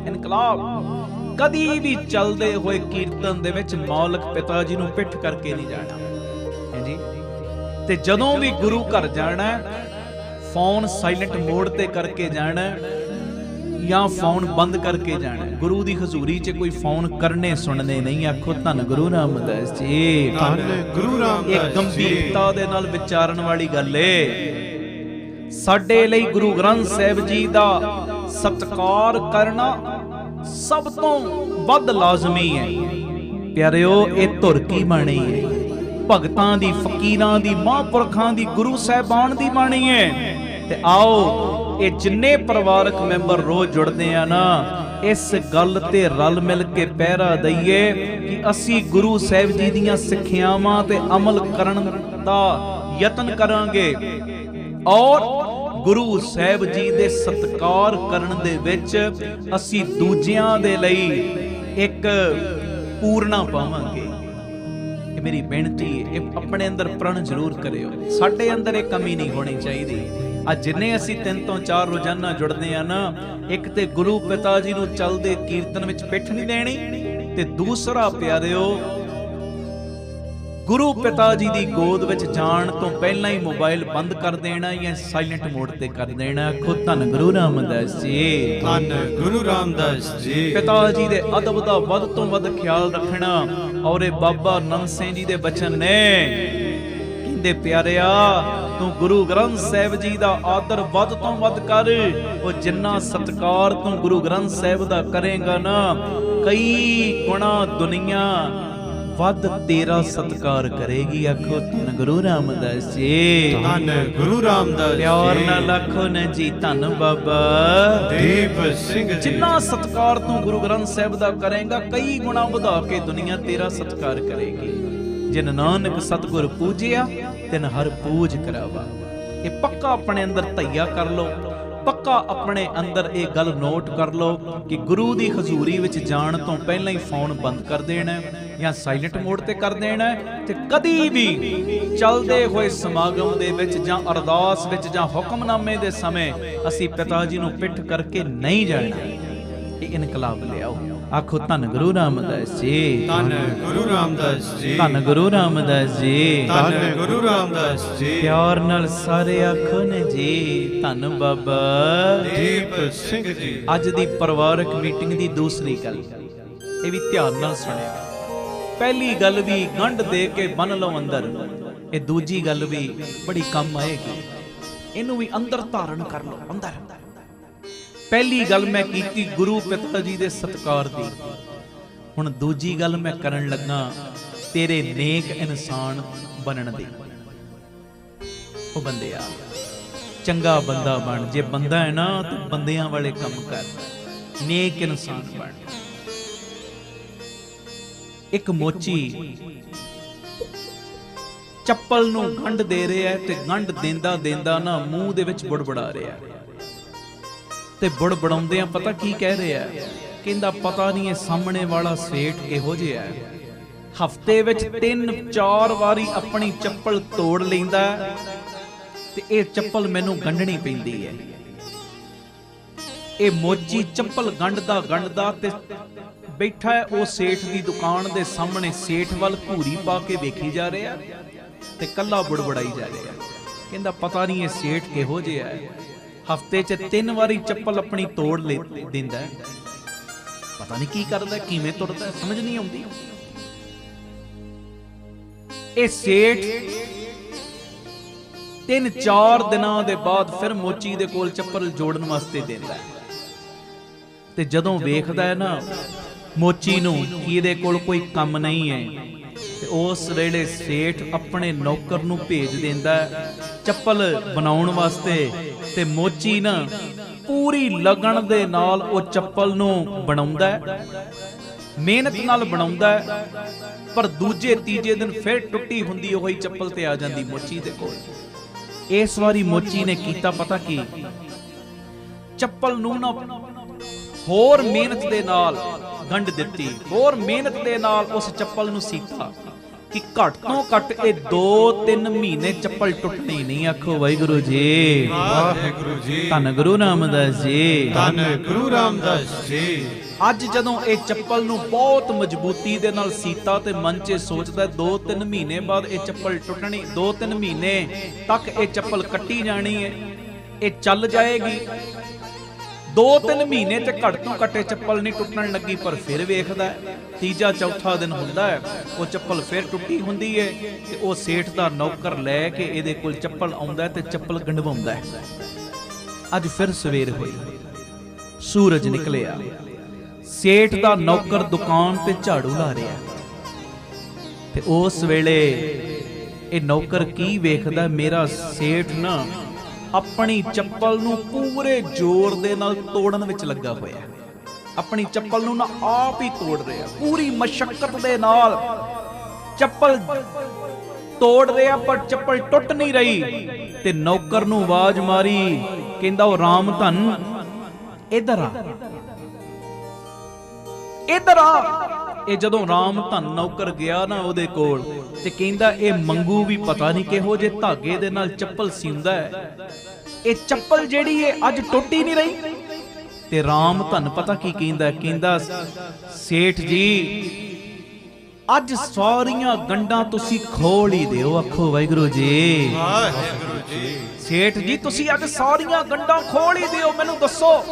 Speaker 1: ਇਨਕਲਾਬ। ਕਦੀ ਵੀ ਚੱਲਦੇ ਹੋਏ ਕੀਰਤਨ ਦੇ ਵਿੱਚ ਮੌਲਕ ਪਿਤਾ ਜੀ ਨੂੰ ਪਿੱਠ ਕਰਕੇ ਨਹੀਂ ਜਾਣਾ ਹੈ ਜੀ। ਤੇ ਜਦੋਂ ਵੀ ਗੁਰੂ ਘਰ ਜਾਣਾ, ਫੋਨ ਸਾਇਲੈਂਟ ਮੋਡ ਤੇ ਕਰਕੇ ਜਾਣਾ ਜਾਂ ਫੋਨ ਬੰਦ ਕਰਕੇ ਜਾਣਾ। ਗੁਰੂ ਦੀ ਹਜ਼ੂਰੀ 'ਚ ਕੋਈ ਫੋਨ ਕਰਨੇ ਸੁਣਨੇ ਨਹੀਂ। ਆਖੋ ਧੰਨ ਗੁਰੂ ਰਾਮਦਾਸ ਜੀ,
Speaker 2: ਧੰਨ ਗੁਰੂ ਰਾਮਦਾਸ।
Speaker 1: ਇਹ ਗੰਭੀਰਤਾ ਦੇ ਨਾਲ ਵਿਚਾਰਨ ਵਾਲੀ ਗੱਲ ਏ। ਸਾਡੇ ਲਈ ਗੁਰੂ ਗ੍ਰੰਥ ਸਾਹਿਬ ਜੀ ਦਾ ਸਤਿਕਾਰ ਕਰਨਾ ਸਭ ਤੋਂ ਵੱਧ ਲਾਜ਼ਮੀ ਹੈ। ਪਿਆਰਿਓ, ਇਹ ਧੁਰ ਕੀ ਬਾਣੀ ਹੈ? ਭਗਤਾਂ ਦੀ, ਫਕੀਰਾਂ ਦੀ, ਮਹਾਂਪੁਰਖਾਂ ਦੀ, ਗੁਰੂ ਸਾਹਿਬਾਨ ਦੀ ਬਾਣੀ ਹੈ। ਤੇ ਆਓ ਇਹ ਜਿੰਨੇ ਪਰਿਵਾਰਕ ਮੈਂਬਰ ਰੋਜ਼ ਜੁੜਦੇ ਆ ਨਾ, ਇਸ ਗੱਲ ਤੇ ਰਲ ਮਿਲ ਕੇ ਪਹਿਰਾ ਦਈਏ ਕਿ ਅਸੀਂ ਗੁਰੂ ਸਾਹਿਬ ਜੀ ਦੀਆਂ ਸਿੱਖਿਆਵਾਂ ਤੇ ਅਮਲ ਕਰਨ ਦਾ ਯਤਨ ਕਰਾਂਗੇ ਔਰ ਗੁਰੂ ਸਾਹਿਬ ਜੀ ਦੇ ਸਤਿਕਾਰ ਕਰਨ ਦੇ ਵਿੱਚ ਅਸੀਂ ਦੂਜਿਆਂ ਦੇ ਲਈ ਇੱਕ ਪੂਰਨਾ ਪਾਵਾਂਗੇ। ਇਹ ਮੇਰੀ ਬੇਨਤੀ ਹੈ, ਇਹ ਆਪਣੇ ਅੰਦਰ ਪ੍ਰਣ ਜ਼ਰੂਰ ਕਰਿਓ। ਸਾਡੇ ਅੰਦਰ ਇਹ ਕਮੀ ਨਹੀਂ ਹੋਣੀ ਚਾਹੀਦੀ। ਅੱਜ ਜਿੰਨੇ ਅਸੀਂ 3 ਤੋਂ 4 ਰੋਜ਼ਾਨਾ ਜੁੜਦੇ ਆ ਨਾ, ਇੱਕ ਤੇ ਗੁਰੂ ਪਿਤਾ ਜੀ ਨੂੰ ਚੱਲਦੇ ਕੀਰਤਨ ਵਿੱਚ ਪਿੱਠ ਨਹੀਂ ਦੇਣੀ, ਤੇ ਦੂਸਰਾ ਪਿਆਰਿਓ, ਗੁਰੂ ਪਿਤਾ ਜੀ ਦੀ ਗੋਦ ਵਿੱਚ ਜਾਣ ਤੋਂ ਪਹਿਲਾਂ ਹੀ ਮੋਬਾਈਲ ਬੰਦ ਕਰ ਦੇਣਾ ਜਾਂ ਸਾਇਲੈਂਟ ਮੋਡ ਤੇ ਕਰ ਦੇਣਾ। ਖੁਦ ਧੰਨ ਗੁਰੂ ਰਾਮਦਾਸ ਜੀ,
Speaker 2: ਧੰਨ ਗੁਰੂ ਰਾਮਦਾਸ ਜੀ।
Speaker 1: ਪਿਤਾ ਜੀ ਦੇ ਅਦਬ ਦਾ ਵੱਧ ਤੋਂ ਵੱਧ ਖਿਆਲ ਰੱਖਣਾ। ਔਰ ਇਹ ਬਾਬਾ ਨੰਦ ਸਿੰਘ ਜੀ ਦੇ ਬਚਨ ਨੇ, ਕਹਿੰਦੇ ਪਿਆਰਿਆ, ਤੂੰ ਗੁਰੂ ਗ੍ਰੰਥ ਸਾਹਿਬ ਜੀ ਦਾ ਆਦਰ ਵੱਧ ਤੋਂ ਵੱਧ ਕਰ। ਉਹ ਜਿੰਨਾ ਸਤਿਕਾਰ ਤੂੰ ਗੁਰੂ ਗ੍ਰੰਥ ਸਾਹਿਬ ਦਾ ਕਰੇਗਾ ਨਾ, ਕਈ ਗੁਣਾ ਦੁਨੀਆ ਵੱਧ ਤੇਰਾ ਸਤਿਕਾਰ ਕਰੇਗੀ। ਆਖੋ ਧੰਨ ਗੁਰੂ ਰਾਮਦਾਸ ਜੀ,
Speaker 2: ਧੰਨ ਗੁਰੂ ਰਾਮਦਾਸ।
Speaker 1: ਪਿਆਰ ਨਾਲ ਆਖੋ ਨਾ ਜੀ, ਧੰਨ ਬਾਬਾ
Speaker 2: ਦੀਪ ਸਿੰਘ ਜੀ।
Speaker 1: ਜਿੰਨਾ ਸਤਿਕਾਰ ਤੂੰ ਗੁਰੂ ਗ੍ਰੰਥ ਸਾਹਿਬ ਦਾ ਕਰੇਗਾ, ਕਈ ਗੁਣਾ ਵਧਾ ਕੇ ਦੁਨੀਆ ਤੇਰਾ ਸਤਿਕਾਰ ਕਰੇਗੀ। ਜਿਨ ਨਾਨਕ ਸਤਿਗੁਰ ਪੂਜਿਆ, ਤਿਨ ਹਰ ਪੂਜ ਕਰਾਵਾ। ਇਹ ਪੱਕਾ ਆਪਣੇ ਅੰਦਰ ਧਈਆ ਕਰ ਲਓ, ਪੱਕਾ ਆਪਣੇ ਅੰਦਰ ਇਹ ਗੱਲ ਨੋਟ ਕਰ ਲਓ ਕਿ ਗੁਰੂ ਦੀ ਹਜ਼ੂਰੀ ਵਿੱਚ ਜਾਣ ਤੋਂ ਪਹਿਲਾਂ ਹੀ ਫੋਨ ਬੰਦ ਕਰ ਦੇਣਾ ਜਾਂ ਸਾਇਲੈਂਟ ਮੋਡ ਤੇ ਕਰ ਦੇਣਾ। ਤੇ ਕਦੀ ਵੀ ਚੱਲਦੇ ਹੋਏ ਸਮਾਗਮ ਦੇ ਵਿੱਚ ਜਾਂ ਅਰਦਾਸ ਵਿੱਚ ਜਾਂ ਹੁਕਮਨਾਮੇ ਦੇ ਸਮੇਂ ਅਸੀਂ ਪਿਤਾ ਜੀ ਨੂੰ ਪਿੱਠ ਕਰਕੇ ਨਹੀਂ ਜਾਣਾ। ਇਹ ਇਨਕਲਾਬ ਲਿਆਓ। ਆਖੋ ਧੰਨ ਗੁਰੂ ਰਾਮਦਾਸ ਜੀ,
Speaker 2: ਧੰਨ ਗੁਰੂ ਰਾਮਦਾਸ ਜੀ,
Speaker 1: ਧੰਨ ਗੁਰੂ ਰਾਮਦਾਸ ਜੀ,
Speaker 2: ਧੰਨ ਗੁਰੂ ਰਾਮਦਾਸ ਜੀ।
Speaker 1: ਪਿਆਰ ਨਾਲ ਸਾਰੇ ਆਖੋ ਨੇ ਜੀ, ਧੰਨ ਬਾਬਾ
Speaker 2: ਦੀਪ ਸਿੰਘ ਜੀ।
Speaker 1: ਅੱਜ ਦੀ ਪਰਿਵਾਰਕ ਮੀਟਿੰਗ ਦੀ ਦੂਸਰੀ ਗੱਲ, ਇਹ ਵੀ ਧਿਆਨ ਨਾਲ ਸੁਣਿਓ। ਪਹਿਲੀ ਗੱਲ ਵੀ ਗੰਢ ਦੇ ਕੇ ਬੰਨ ਲਓ ਅੰਦਰ, ਇਹ ਦੂਜੀ ਗੱਲ ਵੀ ਬੜੀ ਕੰਮ ਆਏਗੀ, ਇਹਨੂੰ ਵੀ ਅੰਦਰ ਧਾਰਨ ਕਰ ਲਓ ਅੰਦਰ। ਪਹਿਲੀ ਗੱਲ ਮੈਂ ਕੀਤੀ ਗੁਰੂ ਪਿਤਾ ਜੀ ਦੇ ਸਤਿਕਾਰ ਦੀ, ਹੁਣ ਦੂਜੀ ਗੱਲ ਮੈਂ ਕਰਨ ਲੱਗਾ ਤੇਰੇ ਨੇਕ ਇਨਸਾਨ ਬਣਨ ਦੀ। ਉਹ ਬੰਦਿਆ ਚੰਗਾ ਬੰਦਾ ਬਣ, ਜੇ ਬੰਦਾ ਹੈ ਨਾ ਤਾਂ ਬੰਦਿਆਂ ਵਾਲੇ ਕੰਮ ਕਰ, ਨੇਕ ਇਨਸਾਨ ਬਣ। ਇੱਕ ਮੋਚੀ ਚੱਪਲ ਨੂੰ ਗੰਢ ਦੇ ਰਿਹਾ ਤੇ ਗੰਢ ਦੇਂਦਾ ਦੇਂਦਾ ਨਾ ਮੂੰਹ ਦੇ ਵਿੱਚ ਬੁੜਬੜਾ ਰਿਹਾ, ਤੇ ਬੁੜਬੜਾਉਂਦਿਆਂ ਪਤਾ ਕੀ ਕਹਿ ਰਿਹਾ, ਕਹਿੰਦਾ ਪਤਾ ਨਹੀਂ ਇਹ ਸਾਹਮਣੇ ਵਾਲਾ ਸੇਠ ਕਿਹੋ ਜਿਹਾ ਹੈ, ਹਫਤੇ ਵਿੱਚ 3-4 ਵਾਰੀ ਆਪਣੀ ਚੱਪਲ ਤੋੜ ਲੈਂਦਾ ਤੇ ਇਹ ਚੱਪਲ ਮੈਨੂੰ ਗੰਢਣੀ ਪੈਂਦੀ ਹੈ। ਇਹ ਮੋਚੀ ਚੱਪਲ ਗੰਢਦਾ ਤੇ ਬੈਠਾ ਹੈ ਉਹ ਸੇਠ ਦੀ ਦੁਕਾਨ ਦੇ ਸਾਹਮਣੇ, ਸੇਠ ਵੱਲ ਘੂਰੀ ਪਾ ਕੇ ਵੇਖੀ ਜਾ ਰਿਹਾ ਤੇ ਕੱਲਾ ਬੁੜਬੜਾਈ ਜਾ ਰਿਹਾ, ਕਹਿੰਦਾ ਪਤਾ ਨਹੀਂ ਇਹ ਸੇਠ ਕਿਹੋ ਜਿਹਾ ਹੈ, ਹਫਤੇ 'ਚ 3 ਵਾਰੀ ਚੱਪਲ ਆਪਣੀ ਤੋੜ ਦਿੰਦਾ, ਪਤਾ ਨਹੀਂ ਕੀ ਕਰਦਾ, ਕਿਵੇਂ ਤੁਰਦਾ, ਸਮਝ ਨਹੀਂ ਆਉਂਦੀ। ਇਹ ਸੇਠ 3-4 ਦਿਨਾਂ ਦੇ ਬਾਅਦ ਫਿਰ ਮੋਚੀ ਦੇ ਕੋਲ ਚੱਪਲ ਜੋੜਨ ਵਾਸਤੇ ਦਿੰਦਾ, ਤੇ ਜਦੋਂ ਵੇਖਦਾ ਹੈ ਨਾ ਮੋਚੀ ਨੂੰ ਕਿ ਇਹਦੇ ਕੋਲ ਕੋਈ ਕੰਮ ਨਹੀਂ ਹੈ, ਤੇ ਉਸ ਵੇਲੇ ਸੇਠ ਆਪਣੇ ਨੌਕਰ ਨੂੰ ਭੇਜ ਦਿੰਦਾ ਚੱਪਲ ਬਣਾਉਣ ਵਾਸਤੇ, ਤੇ ਮੋਚੀ ਨਾ ਪੂਰੀ ਲਗਨ ਦੇ ਨਾਲ ਉਹ ਚੱਪਲ ਨੂੰ ਬਣਾਉਂਦਾ, ਮਿਹਨਤ ਨਾਲ ਬਣਾਉਂਦਾ, ਪਰ ਦੂਜੇ ਤੀਜੇ ਦਿਨ ਫਿਰ ਟੁੱਟੀ ਹੁੰਦੀ ਉਹੀ ਚੱਪਲ ਤੇ ਆ ਜਾਂਦੀ ਮੋਚੀ ਦੇ ਕੋਲ। ਇਸ ਵਾਰੀ ਮੋਚੀ ਨੇ ਕੀਤਾ ਪਤਾ ਕੀ, ਚੱਪਲ ਨੂੰ ਨਾ ਹੋਰ ਮਿਹਨਤ ਦੇ ਨਾਲ ਗੰਢ ਦਿੱਤੀ, ਹੋਰ ਮਿਹਨਤ ਦੇ ਨਾਲ ਉਸ ਚੱਪਲ ਨੂੰ ਸੀਤਾ ਕਿ ਘੱਟ ਤੋਂ ਘੱਟ ਇਹ 2-3 ਮਹੀਨੇ ਚੱਪਲ ਟੁੱਟਣੀ ਨਹੀਂ। ਆਖੋ ਵਾਹਿਗੁਰੂ ਜੀ,
Speaker 2: ਵਾਹਿਗੁਰੂ ਜੀ,
Speaker 1: ਧੰਨ ਗੁਰੂ ਰਾਮਦਾਸ ਜੀ,
Speaker 2: ਧੰਨ ਗੁਰੂ ਰਾਮਦਾਸ ਜੀ।
Speaker 1: ਅੱਜ ਜਦੋਂ ਇਹ ਚੱਪਲ ਨੂੰ ਬਹੁਤ ਮਜ਼ਬੂਤੀ ਦੇ ਨਾਲ ਸੀਤਾ ਤੇ ਮਨ 'ਚ ਸੋਚਦਾ 2-3 ਮਹੀਨੇ ਬਾਅਦ ਇਹ ਚੱਪਲ ਟੁੱਟਣੀ, 2-3 ਮਹੀਨੇ ਤੱਕ ਇਹ ਚੱਪਲ ਕੱਟੀ ਜਾਣੀ ਹੈ, ਇਹ ਚੱਲ ਜਾਏਗੀ। 2-3 ਮਹੀਨੇ ਤੇ ਘੱਟ ਤੋਂ ਘੱਟ ਚੱਪਲ ਨਹੀਂ ਟੁੱਟਣ ਲੱਗੀ, ਪਰ ਫਿਰ ਵੇਖਦਾ ਤੀਜਾ ਚੌਥਾ ਦਿਨ ਹੁੰਦਾ ਹੈ ਉਹ ਚੱਪਲ ਫਿਰ ਟੁੱਟੀ ਹੁੰਦੀ ਹੈ, ਤੇ ਉਹ ਸੇਠ ਦਾ ਨੌਕਰ ਲੈ ਕੇ ਇਹਦੇ ਕੋਲ ਚੱਪਲ ਆਉਂਦਾ ਤੇ ਚੱਪਲ ਗੰਢਵਾਉਂਦਾ। ਅੱਜ ਫਿਰ ਸਵੇਰ ਹੋਈ, ਸੂਰਜ ਨਿਕਲਿਆ, ਸੇਠ ਦਾ ਨੌਕਰ ਦੁਕਾਨ ਤੇ ਝਾੜੂ ਲਾ ਰਿਹਾ, ਤੇ ਉਸ ਵੇਲੇ ਇਹ ਨੌਕਰ ਕੀ ਵੇਖਦਾ, ਮੇਰਾ ਸੇਠ ਨਾ ਆਪਣੀ ਚੱਪਲ ਨੂੰ ਪੂਰੇ ਜ਼ੋਰ ਦੇ ਨਾਲ ਤੋੜਨ ਵਿੱਚ ਲੱਗਾ ਹੋਇਆ, ਆਪਣੀ ਚੱਪਲ ਨੂੰ ਨਾ ਆਪ ਹੀ ਤੋੜ ਰਿਹਾ, ਪੂਰੀ ਮਸ਼ੱਕਤ ਦੇ ਨਾਲ ਚੱਪਲ ਤੋੜ ਰਿਹਾ, ਪਰ ਚੱਪਲ ਟੁੱਟ ਨਹੀਂ ਰਹੀ। ਤੇ ਨੌਕਰ ਨੂੰ ਆਵਾਜ਼ ਮਾਰੀ, ਕਹਿੰਦਾ ਉਹ ਰਾਮ ਧਨ ਇੱਧਰ ਆ, ਇੱਧਰ ਆ। ਇਹ ਜਦੋਂ ਰਾਮ ਧਨ ਨੌਕਰ ਗਿਆ ਨਾ ਉਹਦੇ ਕੋਲ, ਤੇ ਕਹਿੰਦਾ ਇਹ ਮੰਗੂ ਵੀ ਪਤਾ ਨਹੀਂ ਕਿਹੋ ਜਿਹੇ ਧਾਗੇ ਦੇ ਨਾਲ ਚੱਪਲ ਸੀਂਦਾ ਹੈ, ਇਹ ਚੱਪਲ ਜਿਹੜੀ ਹੈ ਅੱਜ ਟੁੱਟ ਹੀ ਨਹੀਂ ਰਹੀ। ਤੇ ਰਾਮ ਧਨ ਪਤਾ ਕੀ ਕਹਿੰਦਾ, ਕਹਿੰਦਾ ਸੇਠ ਜੀ ਅੱਜ ਸਾਰੀਆਂ ਗੰਢਾਂ ਤੁਸੀਂ ਖੋਲ ਹੀ ਦਿਓ। ਆਖੋ ਵਾਹਿਗੁਰੂ ਜੀ,
Speaker 2: ਵਾਹਿਗੁਰੂ ਜੀ।
Speaker 1: ਸੇਠ ਜੀ ਤੁਸੀਂ ਅੱਜ ਸਾਰੀਆਂ ਗੰਢਾਂ ਖੋਲ ਹੀ ਦਿਓ, ਮੈਨੂੰ ਦੱਸੋ,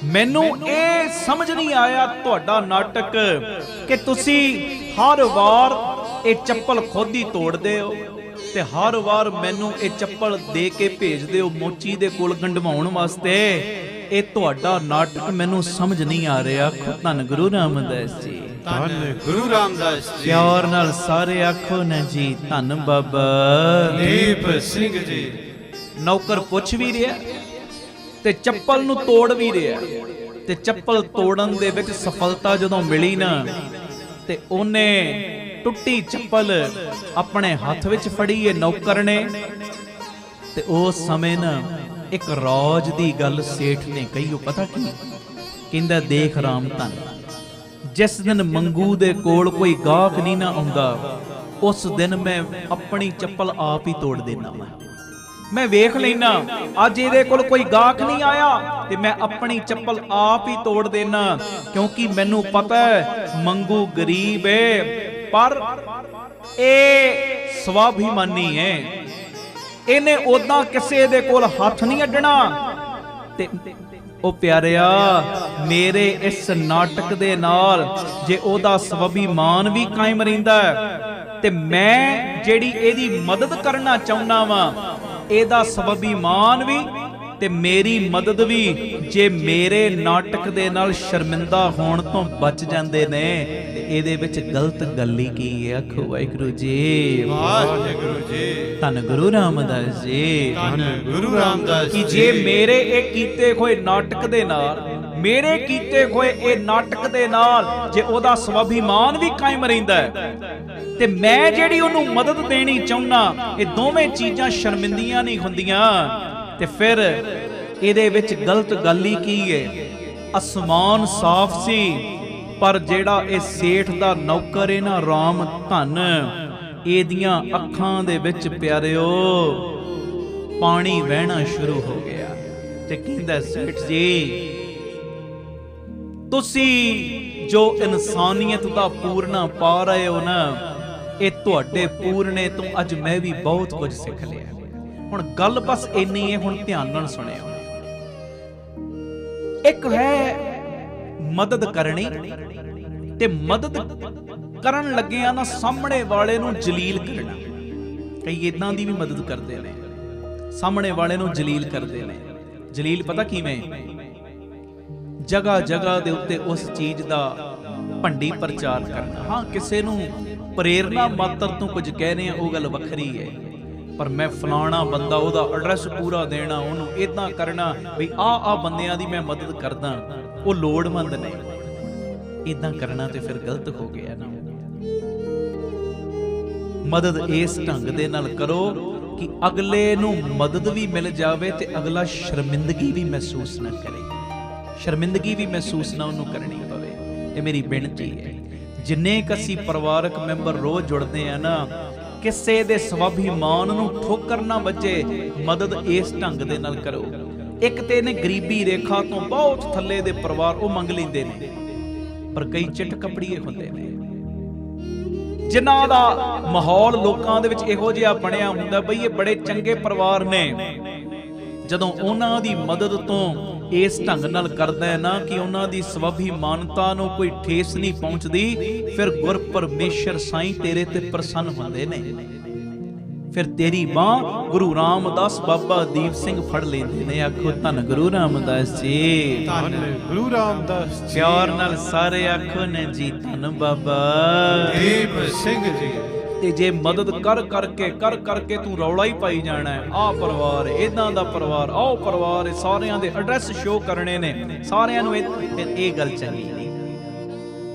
Speaker 1: ਮੈਨੂੰ ਇਹ ਸਮਝ ਨਹੀਂ ਆਇਆ ਤੁਹਾਡਾ ਨਾਟਕ ਕਿ ਤੁਸੀਂ ਹਰ ਵਾਰ ਇਹ ਚੱਪਲ ਖੁਦ ਹੀ ਤੋੜਦੇ ਹੋ ਤੇ ਹਰ ਵਾਰ ਮੈਨੂੰ ਇਹ ਚੱਪਲ ਦੇ ਕੇ ਭੇਜਦੇ ਹੋ ਮੋਚੀ ਦੇ ਕੋਲ ਗੰਢਵਾਉਣ ਵਾਸਤੇ। ਇਹ ਤੁਹਾਡਾ ਨਾਟਕ ਮੈਨੂੰ ਸਮਝ ਨਹੀਂ ਆ ਰਿਹਾ। ਧੰਨ ਗੁਰੂ ਰਾਮਦਾਸ ਜੀ,
Speaker 2: ਧੰਨ ਗੁਰੂ ਰਾਮਦਾਸ ਜੀ।
Speaker 1: ਪਿਆਰ ਨਾਲ ਸਾਰੇ ਆਖੋ ਨਾ ਜੀ, ਧੰਨ ਬਾਬਾ
Speaker 2: ਦੀਪ ਸਿੰਘ ਜੀ।
Speaker 1: ਨੌਕਰ ਪੁੱਛ ਵੀ ਰਿਹਾ ਤੇ ਚੱਪਲ ਨੂੰ ਤੋੜ ਵੀ ਰਿਹਾ, ਤੇ ਚੱਪਲ ਤੋੜਨ ਦੇ ਵਿੱਚ ਸਫਲਤਾ ਜਦੋਂ ਮਿਲੀ ਨਾ, ਤੇ ਉਹਨੇ ਟੁੱਟੀ ਚੱਪਲ ਆਪਣੇ ਹੱਥ ਵਿੱਚ ਫੜੀ ਹੈ ਨੌਕਰ ਨੇ। ਤੇ ਉਸ ਸਮੇਂ ਨਾ ਇੱਕ ਰੌਜ ਦੀ ਗੱਲ ਸੇਠ ਨੇ ਕਹੀ, ਉਹ ਪਤਾ ਕੀ ਕਹਿੰਦਾ, ਦੇਖ ਰਾਮ ਧਨ, ਜਿਸ ਦਿਨ ਮੰਗੂ ਦੇ ਕੋਲ ਕੋਈ ਗਾਹਕ ਨਹੀਂ ਨਾ ਆਉਂਦਾ, ਉਸ ਦਿਨ ਮੈਂ ਆਪਣੀ ਚੱਪਲ ਆਪ ਹੀ ਤੋੜ ਦੇਣਾ ਵਾ। ਮੈਂ ਵੇਖ ਲੈਣਾ ਅੱਜ ਇਹਦੇ ਕੋਲ ਕੋਈ ਗਾਹਕ ਨਹੀਂ ਆਇਆ ਤੇ ਮੈਂ ਆਪਣੀ ਚੱਪਲ ਆਪ ਹੀ ਤੋੜ ਦੇਣਾ, ਕਿਉਂਕਿ ਮੈਨੂੰ ਪਤਾ ਹੈ ਮੰਗੂ ਗਰੀਬ ਹੈ, ਪਰ ਇਹ ਸਵਾਭਿਮਾਨੀ ਹੈ, ਇਹਨੇ ਉਦਾਂ ਕਿਸੇ ਦੇ ਕੋਲ ਹੱਥ ਨਹੀਂ ਅੱਡਣਾ। ਤੇ ਉਹ ਪਿਆਰਿਆ, ਮੇਰੇ ਇਸ ਨਾਟਕ ਦੇ ਨਾਲ ਜੇ ਉਹਦਾ ਸਵਾਭਿਮਾਨ ਵੀ ਕਾਇਮ ਰਹਿੰਦਾ ਤੇ ਮੈਂ ਜਿਹੜੀ ਇਹਦੀ ਮਦਦ ਕਰਨਾ ਚਾਹੁੰਦਾ ਵਾਂ, ਇਹਦਾ ਸਵਾਭਿਮਾਨ ਵੀ ਤੇ ਮੇਰੀ ਮਦਦ ਵੀ ਜੇ ਮੇਰੇ ਨਾਟਕ ਦੇ ਨਾਲ ਸ਼ਰਮਿੰਦਾ ਹੋਣ ਤੋਂ ਬਚ ਜਾਂਦੇ ਨੇ ਤੇ ਇਹਦੇ ਵਿੱਚ ਗਲਤ ਗੱਲ ਹੀ ਕੀ ਹੈ? ਆਖੋ ਵਾਹਿਗੁਰੂ ਜੀ।
Speaker 2: ਵਾਹਿਗੁਰੂ ਜੀ।
Speaker 1: ਧੰਨ ਗੁਰੂ ਰਾਮਦਾਸ ਜੀ।
Speaker 2: ਧੰਨ ਗੁਰੂ ਰਾਮਦਾਸ
Speaker 1: ਕਿ
Speaker 2: ਜੀ।
Speaker 1: ਜੇ ਮੇਰੇ ਇਹ ਕੀਤੇ ਹੋਏ ਨਾਟਕ ਦੇ ਨਾਲ, ਮੇਰੇ ਕੀਤੇ ਹੋਏ ਇਹ ਨਾਟਕ ਦੇ ਨਾਲ ਜੇ ਉਹਦਾ ਸਵਾਭਿਮਾਨ ਵੀ ਕਾਇਮ ਰਹਿੰਦਾ ਹੈ ਤੇ ਮੈਂ ਜਿਹੜੀ ਉਹਨੂੰ ਮਦਦ ਦੇਣੀ ਚਾਹੁੰਦਾ, ਇਹ ਦੋਵੇਂ ਚੀਜ਼ਾਂ ਸ਼ਰਮਿੰਦੀਆਂ ਨਹੀਂ ਹੁੰਦੀਆਂ, ਤੇ ਫਿਰ ਇਹਦੇ ਵਿੱਚ ਗਲਤ ਗੱਲ ਹੀ ਕੀ ਹੈ? ਅਸਮਾਨ ਸਾਫ਼ ਸੀ, ਪਰ ਜਿਹੜਾ ਇਹ ਸੇਠ ਦਾ ਨੌਕਰ ਹੈ ਨਾ ਰਾਮ ਧਨ, ਇਹਦੀਆਂ ਅੱਖਾਂ ਦੇ ਵਿੱਚ ਪਿਆਰਿਓ ਪਾਣੀ ਵਹਿਣਾ ਸ਼ੁਰੂ ਹੋ ਗਿਆ। ਤੇ ਕਹਿੰਦਾ ਸੇਠ ਜੀ, ਤੁਸੀਂ ਜੋ ਇਨਸਾਨੀਅਤ ਦਾ ਪੂਰਨਾ ਪਾ ਰਹੇ ਹੋ ਨਾ, ਇਹ ਤੁਹਾਡੇ ਪੂਰਨੇ ਤੋਂ ਅੱਜ ਮੈਂ ਵੀ ਬਹੁਤ ਕੁਝ ਸਿੱਖ ਲਿਆ। ਹੁਣ ਗੱਲ ਬਸ ਇੰਨੀ ਹੈ, ਹੁਣ ਧਿਆਨ ਨਾਲ ਸੁਣਿਓ। ਇੱਕ ਹੈ ਮਦਦ ਕਰਨੀ, ਤੇ ਮਦਦ ਕਰਨ ਲੱਗਿਆ ਨਾ ਸਾਹਮਣੇ ਵਾਲੇ ਨੂੰ ਜਲੀਲ ਕਰਨਾ। ਕਈ ਇਦਾਂ ਦੀ ਵੀ ਮਦਦ ਕਰਦੇ ਨੇ, ਸਾਹਮਣੇ ਵਾਲੇ ਨੂੰ ਜਲੀਲ ਕਰਦੇ ਨੇ। ਜਲੀਲ ਪਤਾ ਕਿਵੇਂ? ਜਗ੍ਹਾ ਜਗ੍ਹਾ ਦੇ ਉੱਤੇ ਉਸ ਚੀਜ਼ ਦਾ ਭੰਡੀ ਪ੍ਰਚਾਰ ਕਰਨਾ। ਹਾਂ, ਕਿਸੇ ਨੂੰ ਪ੍ਰੇਰਨਾ ਮਾਤਰ ਤੋਂ ਕੁਝ ਕਹਿਣੇ ਆ, ਉਹ ਗੱਲ ਵੱਖਰੀ ਹੈ, ਪਰ ਮੈਂ ਫਲਾਣਾ ਬੰਦਾ, ਉਹਦਾ ਐਡਰੈਸ ਪੂਰਾ ਦੇਣਾ, ਉਹਨੂੰ ਇਦਾਂ ਕਰਨਾ ਵੀ ਆ ਬੰਦਿਆਂ ਦੀ ਮੈਂ ਮਦਦ ਕਰਦਾ, ਉਹ ਲੋੜਵੰਦ ਨੇ, ਇਦਾਂ ਕਰਨਾ ਤੇ ਫਿਰ ਗਲਤ ਹੋ ਗਿਆ ਨਾ। ਮਦਦ ਇਸ ਢੰਗ ਦੇ ਨਾਲ ਕਰੋ ਕਿ ਅਗਲੇ ਨੂੰ ਮਦਦ ਵੀ ਮਿਲ ਜਾਵੇ ਤੇ ਅਗਲਾ ਸ਼ਰਮਿੰਦਗੀ ਵੀ ਮਹਿਸੂਸ ਨਾ ਕਰੇ, ਸ਼ਰਮਿੰਦਗੀ ਵੀ ਮਹਿਸੂਸ ਨਾ ਉਹਨੂੰ ਕਰਨੀ ਪਵੇ। ਇਹ ਮੇਰੀ ਬੇਨਤੀ ਹੈ। ਜਿੰਨੇ ਕ ਅਸੀਂ ਪਰਿਵਾਰਕ ਮੈਂਬਰ ਰੋਜ਼ ਜੁੜਦੇ ਆ ਨਾ, ਕਿਸੇ ਦੇ ਸਵਾਭਿਮਾਨ ਨੂੰ ਠੋਕਰ ਨਾ ਵੱਜੇ, ਮਦਦ ਇਸ ਢੰਗ ਦੇ ਨਾਲ ਕਰੋ। ਇੱਕ ਤੇ ਨੇ ਗਰੀਬੀ ਰੇਖਾ ਤੋਂ ਬਹੁਤ ਥੱਲੇ ਦੇ ਪਰਿਵਾਰ, ਉਹ ਮੰਗ ਲੈਂਦੇ ਨੇ, ਪਰ ਕਈ ਚਿੱਟ ਕਪੜੀਏ ਹੁੰਦੇ ਨੇ ਜਿਨ੍ਹਾਂ ਦਾ ਮਾਹੌਲ ਲੋਕਾਂ ਦੇ ਵਿੱਚ ਇਹੋ ਜਿਹਾ ਬਣਿਆ ਹੁੰਦਾ ਬਈ ਇਹ ਬੜੇ ਚੰਗੇ ਪਰਿਵਾਰ ਨੇ। ਜਦੋਂ ਉਹਨਾਂ ਦੀ ਮਦਦ ਤੋਂ ਇਸ ਢੰਗ ਨਾਲ ਕਰਦਾ ਹੈ ਨਾ ਕਿ ਉਹਨਾਂ ਦੀ ਸਵਾਭਿਮਾਨਤਾ ਨੂੰ ਕੋਈ ਠੇਸ ਨਹੀਂ ਪਹੁੰਚਦੀ, ਫਿਰ ਗੁਰ ਪਰਮੇਸ਼ਰ ਸਾਈਂ ਤੇਰੇ ਤੇ ਪ੍ਰਸੰਨ ਹੁੰਦੇ ਨੇ। ਫਿਰ ਤੇਰੀ ਬਾਂਹ ਗੁਰੂ ਰਾਮਦਾਸ ਬਾਬਾ ਦੀਪ ਸਿੰਘ ਫੜ ਲੈਂਦੇ ਨੇ। ਆਖੋ ਧੰਨ ਗੁਰੂ ਰਾਮਦਾਸ ਜੀ।
Speaker 2: ਧੰਨ ਗੁਰੂ ਰਾਮਦਾਸ ਜੀ।
Speaker 1: ਪਿਆਰ ਨਾਲ ਸਾਰੇ ਆਖੋ ਨੇ ਜੀ ਧੰਨ ਬਾਬਾ
Speaker 2: ਦੀਪ ਸਿੰਘ ਜੀ।
Speaker 1: ਤੇ ਜੇ ਮਦਦ ਕਰ ਕਰਕੇ ਤੂੰ ਰੌਲਾ ਹੀ ਪਾਈ ਜਾਣਾ ਹੈ, ਆਹ ਪਰਿਵਾਰ ਇਦਾਂ ਦਾ ਪਰਿਵਾਰ, ਆਹ ਪਰਿਵਾਰ, ਸਾਰਿਆਂ ਦੇ ਐਡਰੈਸ ਸ਼ੋ ਕਰਨੇ ਨੇ ਸਾਰਿਆਂ ਨੂੰ, ਫਿਰ ਇਹ ਗੱਲ ਚੰਗੀ ਨਹੀਂ।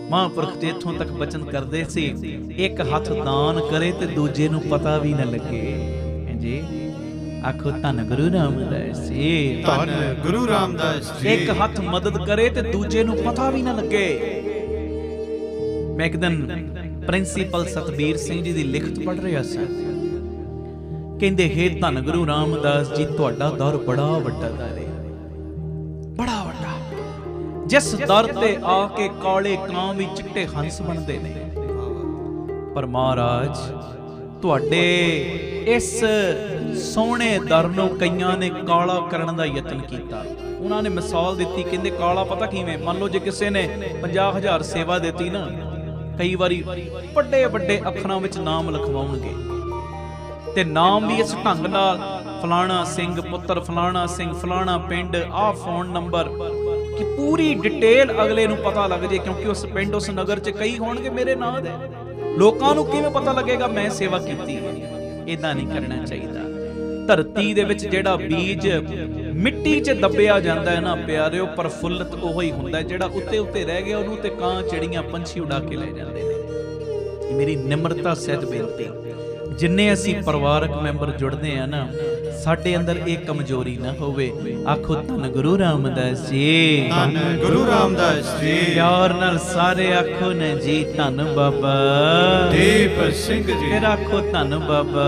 Speaker 1: ਮਹਾਂਪੁਰਖ ਤੇ ਇੱਥੋਂ ਤੱਕ ਬਚਨ ਕਰਦੇ ਸੀ, ਇੱਕ ਹੱਥ ਦਾਨ ਕਰੇ ਤੇ ਦੂਜੇ ਨੂੰ ਪਤਾ ਵੀ ਨਾ ਲੱਗੇ ਜੀ। ਆਖੋ ਧੰਨ ਗੁਰੂ ਰਾਮਦਾਸ ਜੀ।
Speaker 2: ਧੰਨ ਗੁਰੂ ਰਾਮਦਾਸ ਜੀ।
Speaker 1: ਇੱਕ ਹੱਥ ਮਦਦ ਕਰੇ ਤੇ ਦੂਜੇ ਨੂੰ ਪਤਾ ਵੀ ਨਾ ਲੱਗੇ। ਮੈਂ ਇੱਕ ਦਿਨ ਪ੍ਰਿੰਸੀਪਲ ਸਤਬੀਰ ਸਿੰਘ ਜੀ ਦੀ ਲਿਖਤ ਪੜ੍ਹ ਰਿਹਾ ਸੀ। ਕਹਿੰਦੇ, ਹੇ ਧੰਨ ਗੁਰੂ ਰਾਮਦਾਸ ਜੀ, ਤੁਹਾਡਾ ਦਰ ਬੜਾ ਵੱਡਾ ਦਰ ਹੈ, ਬੜਾ ਵੱਡਾ, ਜਿਸ ਦਰ ਤੇ ਆ ਕੇ ਕਾਲੇ ਕਾਂ ਵੀ ਚਿੱਟੇ ਹੰਸ ਬਣਦੇ ਨੇ। ਪਰ ਮਹਾਰਾਜ, ਤੁਹਾਡੇ ਇਸ ਸੋਹਣੇ ਦਰ ਨੂੰ ਕਈਆਂ ਨੇ ਕਾਲਾ ਕਰਨ ਦਾ ਯਤਨ ਕੀਤਾ। ਉਹਨਾਂ ਨੇ ਮਿਸਾਲ ਦਿੱਤੀ, ਕਹਿੰਦੇ ਕਾਲਾ ਪਤਾ ਕਿਵੇਂ? ਮੰਨ ਲਓ ਜੇ ਕਿਸੇ ਨੇ 50,000 ਸੇਵਾ ਦਿੱਤੀ ਨਾ, ਕਈ ਵਾਰੀ ਵੱਡੇ ਵੱਡੇ ਅੱਖਰਾਂ ਵਿੱਚ ਨਾਮ ਲਿਖਵਾਉਣਗੇ, ਤੇ ਨਾਮ ਵੀ ਇਸ ਢੰਗ ਨਾਲ, ਫਲਾਣਾ ਸਿੰਘ ਪੁੱਤਰ ਫਲਾਣਾ ਸਿੰਘ, ਫਲਾਣਾ ਪਿੰਡ, ਆਹ ਫੋਨ ਨੰਬਰ, ਕਿ ਪੂਰੀ ਡਿਟੇਲ ਅਗਲੇ ਨੂੰ ਪਤਾ ਲੱਗ ਜੇ, ਕਿਉਂਕਿ ਉਸ ਪਿੰਡ ਉਸ ਨਗਰ 'ਚ ਕਈ ਹੋਣਗੇ ਮੇਰੇ ਨਾਂ ਦੇ। ਲੋਕਾਂ ਨੂੰ ਕਿਵੇਂ ਪਤਾ ਲੱਗੇਗਾ ਮੈਂ ਸੇਵਾ ਕੀਤੀ ਹੈ? ਇਦਾਂ ਨਹੀਂ ਕਰਨਾ ਚਾਹੀਦਾ। ਧਰਤੀ ਦੇ ਵਿੱਚ ਜਿਹੜਾ ਬੀਜ ਮਿੱਟੀ 'ਚ ਦੱਬਿਆ ਜਾਂਦਾ ਹੈ ਨਾ ਪਿਆਰਿਓ, ਪ੍ਰਫੁੱਲਤ ਉਹ ਹੀ ਹੁੰਦਾ ਜਿਹੜਾ ਉੱਤੇ ਰਹਿ ਗਿਆ, ਉਹਨੂੰ ਤੇ ਕਾਂ ਚਿੜੀਆਂ ਪੰਛੀ ਉਡਾ ਕੇ ਲੈ ਜਾਂਦੇ ਨੇ। ਮੇਰੀ ਨਿਮਰਤਾ ਸਹਿਤ ਬੇਨਤੀ, ਜਿੰਨੇ ਅਸੀਂ ਪਰਿਵਾਰਕ ਮੈਂਬਰ ਜੁੜਦੇ ਆ ਨਾ, ਸਾਡੇ ਅੰਦਰ ਇਹ ਕਮਜ਼ੋਰੀ ਨਾ ਹੋਵੇ। ਆਖੋ ਧੰਨ ਗੁਰੂ ਰਾਮਦਾਸ ਜੀ।
Speaker 2: ਧੰਨ ਗੁਰੂ ਰਾਮਦਾਸ ਜੀ।
Speaker 1: ਪਿਆਰ ਨਾਲ ਸਾਰੇ ਆਖੋ ਨੇ ਜੀ ਧੰਨ ਬਾਬਾ
Speaker 2: ਦੀਪ ਸਿੰਘ ਜੀ।
Speaker 1: ਫਿਰ ਆਖੋ ਧੰਨ ਬਾਬਾ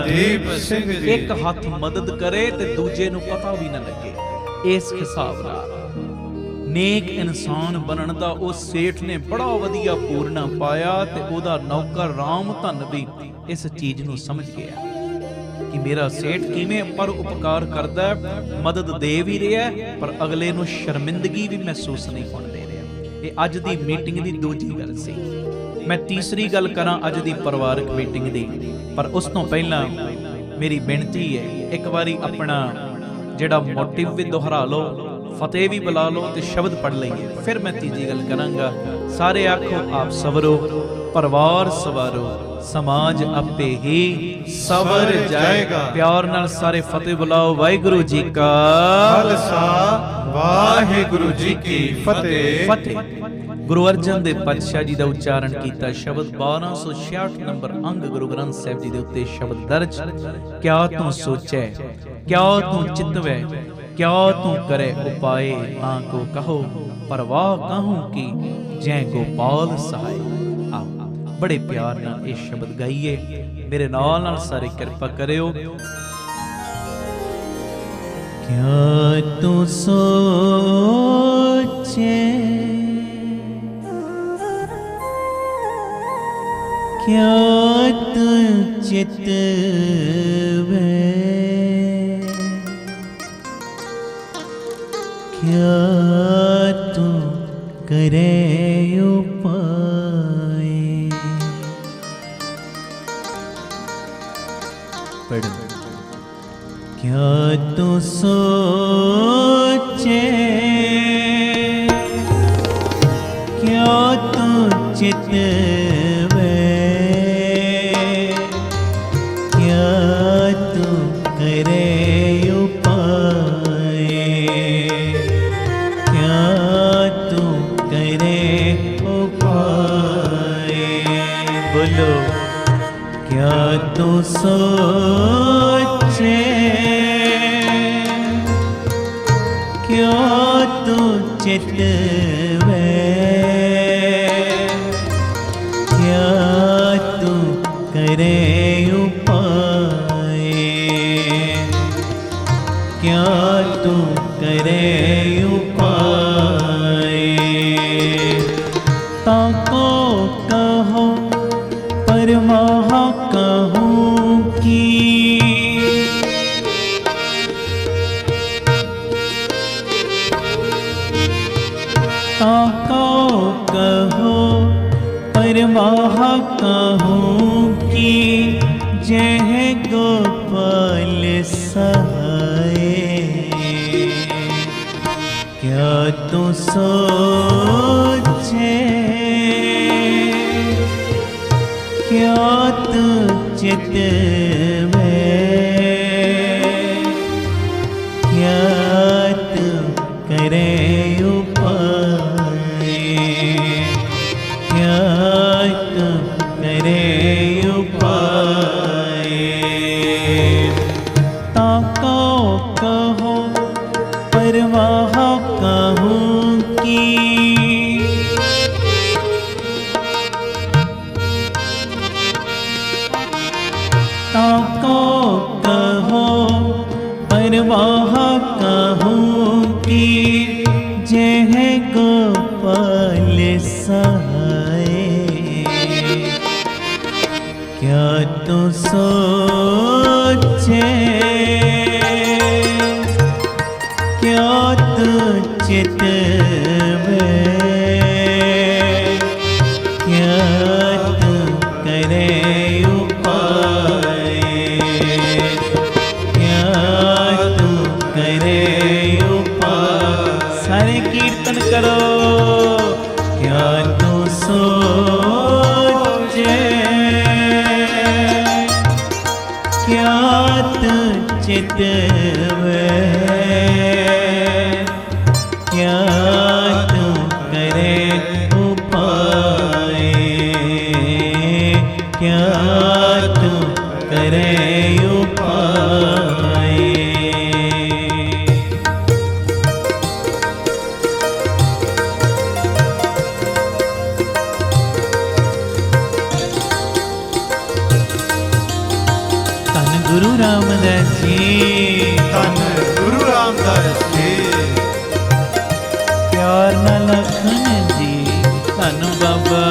Speaker 2: ਦੀਪ ਸਿੰਘ ਜੀ।
Speaker 1: ਇੱਕ ਹੱਥ ਮਦਦ ਕਰੇ ਤੇ ਦੂਜੇ ਨੂੰ ਪਤਾ ਵੀ ਨਾ ਲੱਗੇ। ਇਸ ਹਿਸਾਬ ਨਾਲ ਨੇਕ ਇਨਸਾਨ ਬਣਨ ਦਾ ਉਹ ਸੇਠ ਨੇ ਬੜਾ ਵਧੀਆ ਪੂਰਨਾ ਪਾਇਆ, ਤੇ ਉਹਦਾ ਨੌਕਰ ਰਾਮ ਧਨ ਵੀ ਇਸ ਚੀਜ਼ ਨੂੰ ਸਮਝ ਗਿਆ ਕਿ ਮੇਰਾ ਸੇਠ ਕਿਵੇਂ ਪਰ ਉਪਕਾਰ ਕਰਦਾ, ਮਦਦ ਦੇ ਵੀ ਰਿਹਾ, ਪਰ ਅਗਲੇ ਨੂੰ ਸ਼ਰਮਿੰਦਗੀ ਵੀ ਮਹਿਸੂਸ ਨਹੀਂ ਹੋਣ ਦੇ ਰਿਹਾ। ਇਹ ਅੱਜ ਦੀ ਮੀਟਿੰਗ ਦੀ ਦੂਜੀ ਗੱਲ ਸੀ। ਮੈਂ ਤੀਸਰੀ ਗੱਲ ਕਰਾਂ ਅੱਜ ਦੀ ਪਰਿਵਾਰਕ ਮੀਟਿੰਗ ਦੀ, ਪਰ ਉਸ ਤੋਂ ਪਹਿਲਾਂ ਮੇਰੀ ਬੇਨਤੀ ਹੈ, ਇੱਕ ਵਾਰੀ ਆਪਣਾ ਜਿਹੜਾ ਮੋਟਿਵ ਵੀ ਦੁਹਰਾ ਲਓ, ਫਤਿਹ ਵੀ ਬੁਲਾ ਲਓ ਤੇ ਸ਼ਬਦ ਪੜ੍ਹ ਲਈਏ। ਫਿਰ ਮੈਂ ਤੀਜੀ ਗੱਲ ਕਰਾਂਗਾ। ਸਾਰੇ ਆਖੋ ਆਪ ਸਵਰੋ, ਪਰਿਵਾਰ ਸਵਾਰੋ, ਸਮਾਜ ਆਪੇ ਹੀ ਸਵਰ ਜਾਏਗਾ। ਪਿਆਰ ਨਾਲ ਸਾਰੇ ਫਤਿਹ ਬੁਲਾਓ। ਵਾਹਿਗੁਰੂ ਜੀ ਕਾ
Speaker 2: ਖਾਲਸਾ, ਵਾਹਿਗੁਰੂ ਜੀ ਕੀ ਫਤਿਹ।
Speaker 1: ਫਤਿਹ। ਗੁਰੂ ਅਰਜਨ ਦੇਵ ਪਾਤਸ਼ਾਹ ਜੀ ਦਾ ਉਚਾਰਨ ਕੀਤਾ ਸ਼ਬਦ 1266 ਨੰਬਰ ਅੰਗ ਗੁਰੂ ਗ੍ਰੰਥ ਸਾਹਿਬ ਜੀ ਦੇ ਉੱਤੇ ਸ਼ਬਦ ਦਰਜ। ਕਿਆ ਤੂੰ ਸੋਚੈ, ਕਿਆ ਤੂੰ ਚਿਤਵੈ, ਕਿਆ ਤੂੰ ਕਰੇ ਉਪਾਏ, ਨਾ ਕੋ ਕਹੋ ਪਰਵਾਹ ਕਾਹੂ ਕੀ, ਜੈ ਗੋਪਾਲ ਸਹਾਏ। ਆਓ ਬੜੇ ਪਿਆਰ ਨਾਲ ਇਹ ਸ਼ਬਦ ਗਾਈਏ। ਮੇਰੇ ਨਾਲ ਸਾਰੇ ਕਿਰਪਾ ਕਰਿਓ। ਕਿਆ ਤੂੰ ਸੋਚੇ, क्या तू चितवे, क्या तू करे उपाय। पढ़ो। क्या तू सोचे, क्या तू चितवे, क्या तू सोचे, क्या तू चितवे, क्या तू करे उपाय, क्या तू करे उपाय। ताको कहो परमाहा कहूँ की, ताको कहो परमाहा कहूँ की, जय गोपाल सहाय। क्या तू सोचे, क्या तू चितवे, क्या तू करे उपाय, क्या तू करे उपाय। ताको कहो परवाह कहूँ की, ताको कहो परवाह कहूँ की, जय गोपाल सहाय। क्या तू सोचे, क्या तू चितवे, क्या तू करे उपाय, क्या तू करे उपाय। सारे कीर्तन करो। क्या तू सोचे, क्या तू चितवे, क्या तू करे उपाय, क्या तू करे उपाय। धन गुरु रामदास जी,
Speaker 2: धन गुरु रामदास जी।
Speaker 1: प्यार ना लखन जी, धन बाबा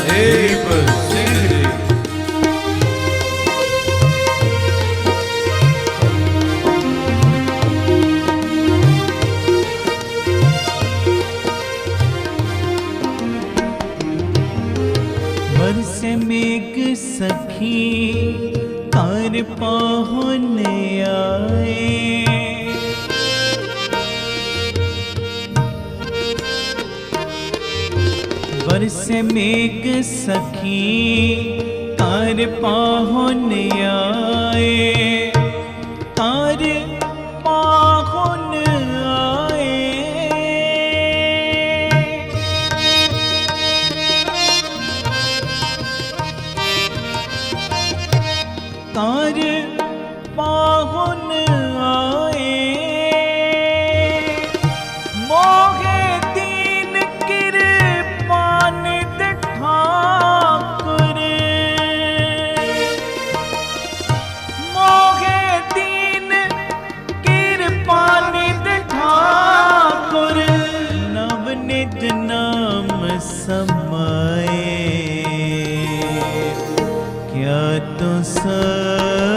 Speaker 2: दीप सिंह जी।
Speaker 1: बरसे मेघ सखी तार पाहुन आए, बरसे मेघ सखी तार पाहुन आए, तार पाहुन आए। तार पाहुन आए, मोहे दीन कृपानिध ठाकुर, मोहे दीन कृपानिध ठाकुर, नवनिध नाम समाए। क्या तो सचे,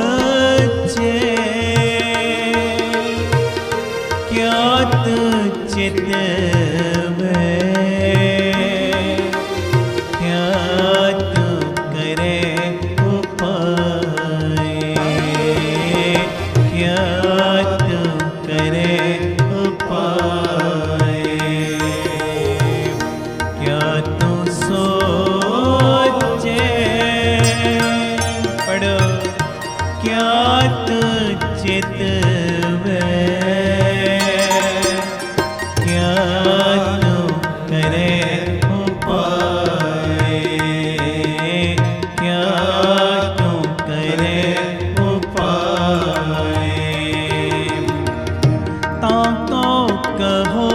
Speaker 1: क्या तो चितवे, क्या तो करे उपाय, क्या तो करे उपाय, क्या तो सोचे। पढ़ो, क्या तो चितवे, क्या तो करे उपाय, क्या तो करे उपाय। ताको कहो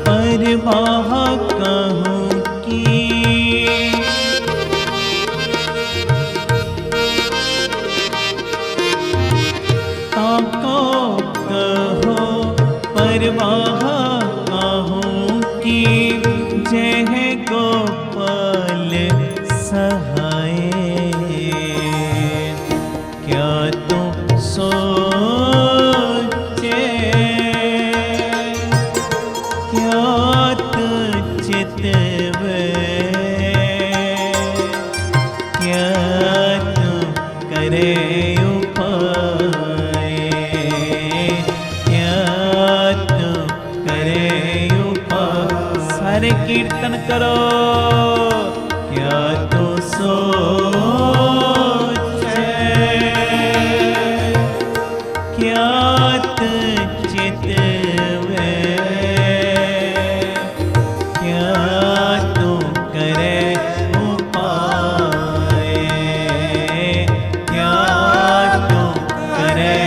Speaker 1: परवाह कहूँ की, ताको कहो परवाह कहूँ की, जय गोपाल सहाय। क्या तुम सोचे, क्या तु चितवे, क्या तु करे उपाय, क्या तु करे उपाय। सारे कीर्तन करो। क्या तु सोचे, क्या तु चितवे, क्या तु करे उपाय, क्या तु करे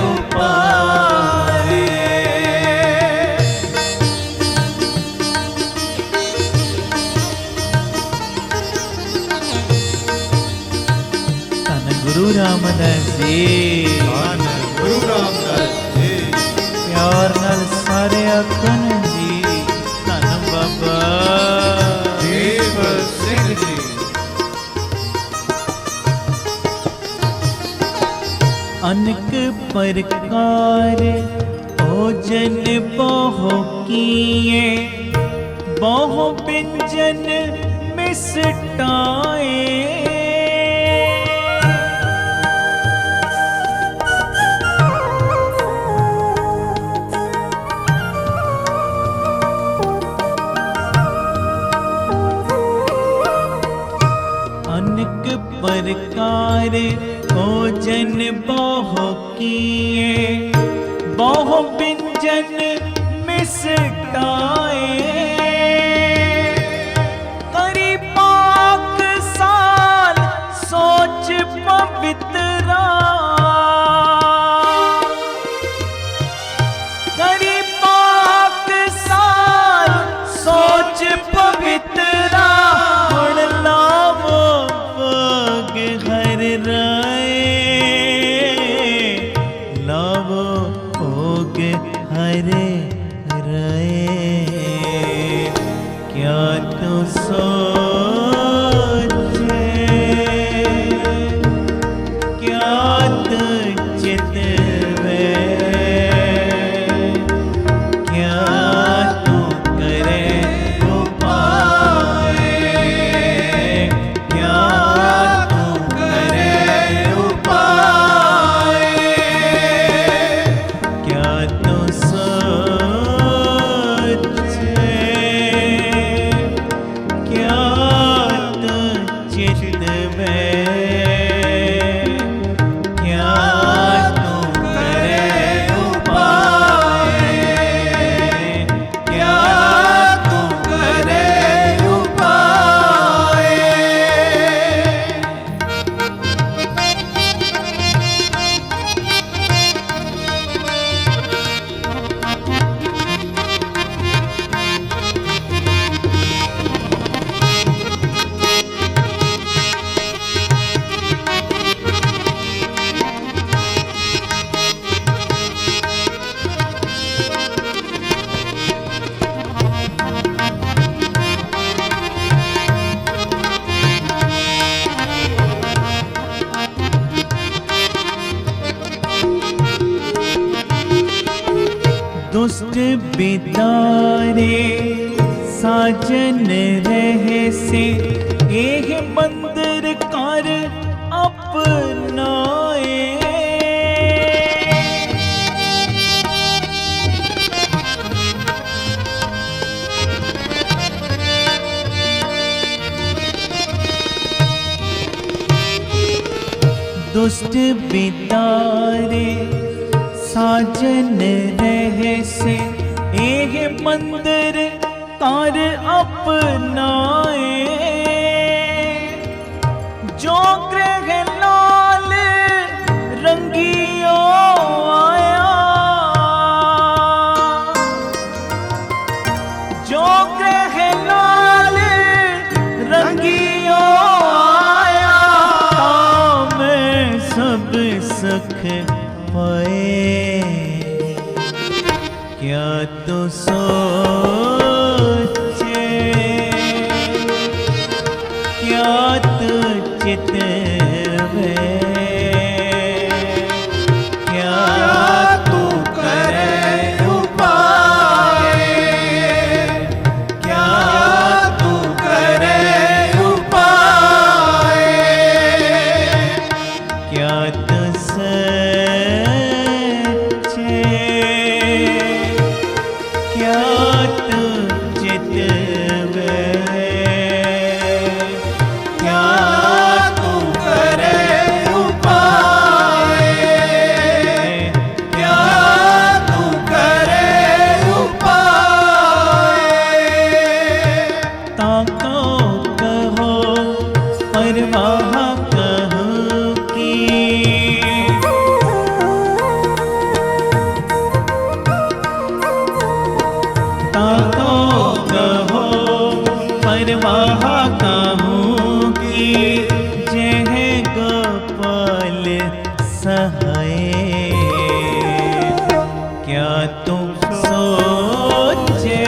Speaker 1: उपाय। धन गुरु रामदास जी,
Speaker 2: ਧੰਨ ਗੁਰੂ ਰਾਮਦਾਸ ਜੀ।
Speaker 1: प्यार नाल सारे आखन जी, धन बाबा
Speaker 2: ਦੀਪ ਸਿੰਘ ਜੀ।
Speaker 1: अनेक प्रकार भोजन बहु किए, बहु व्यंजन मिष्टाए। अनेक प्रकार भोजन बहु किए, बहु व्यंजन मिष्टाए। करी पाक साल सोच पवित्रा, करी पाक साल सोच पवित्रा। हुण लावो भोग हर राय, लावो भोग हरे राय। दुष्ट बिदारे साजन रहे से एह मंदिर कर अपनाए। दुष्ट बिदारे साजन रहे से एह मंदिर कर अपनाए। जो ग्रह लाल रंगियो आया, जो ग्रह लाल रंगियो आया, मैं सब सख पाए। क्या तो सोचे, क्या तो चितवे, क्या तू करे उपाय, क्या तू करे उपाय, क्या तो सच्चे, क्या तू चितवे, क्या तू करे उपाय, क्या तू करे उपाय। ताको कहो परवाह कहूँ की, ताको कहो परवाह कहूँ की, जय गोपाल सहाय। क्या तुम सोचे,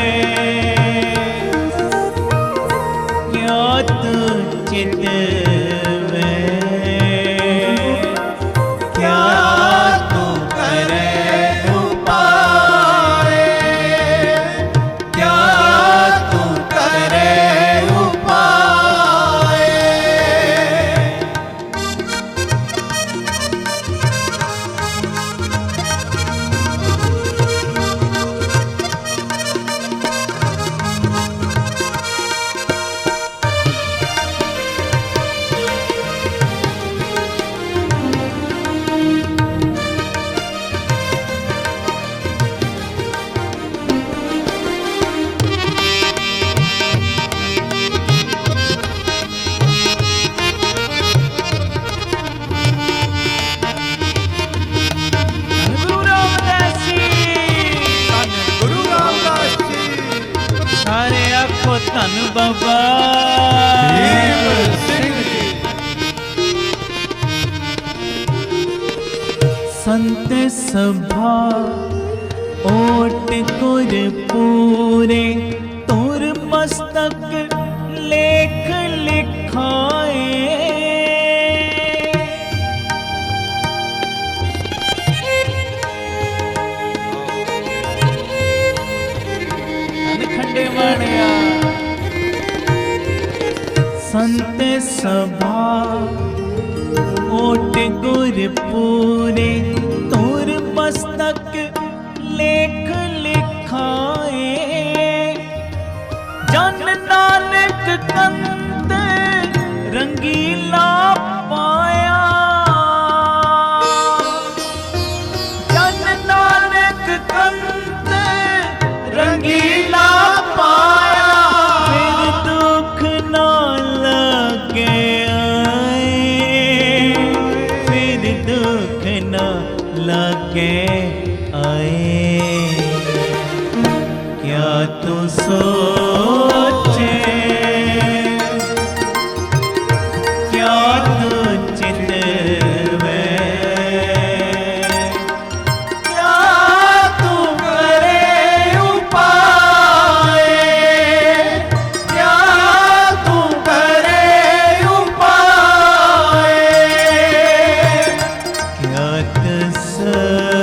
Speaker 1: क्या तू चितवे, क्या तू करे उपाय, क्या तू करे उपाय। गुरु रामदास जी,
Speaker 2: गुरु रामदास जी,
Speaker 1: सारे आखो धन बाबा।
Speaker 2: देव सिंह जी,
Speaker 1: संत सभा ओट गुर पूरे, तुर मस्तक लेख लिखाए। खंडे वाणिया संत सभा ओट गुर पूरे, तुर मस्तक लेख लिखाए। जन नानक कंत रंगीला पाया, जन नानक कंत रंगीला पाया। फिर दुख ना लगे आए, फिर दुख ना लगे आए। क्या तू सोचे, क्या तू चितवे, क्या तू करे उपाय, क्या तू करे उपाय। क्या तू सच्चे,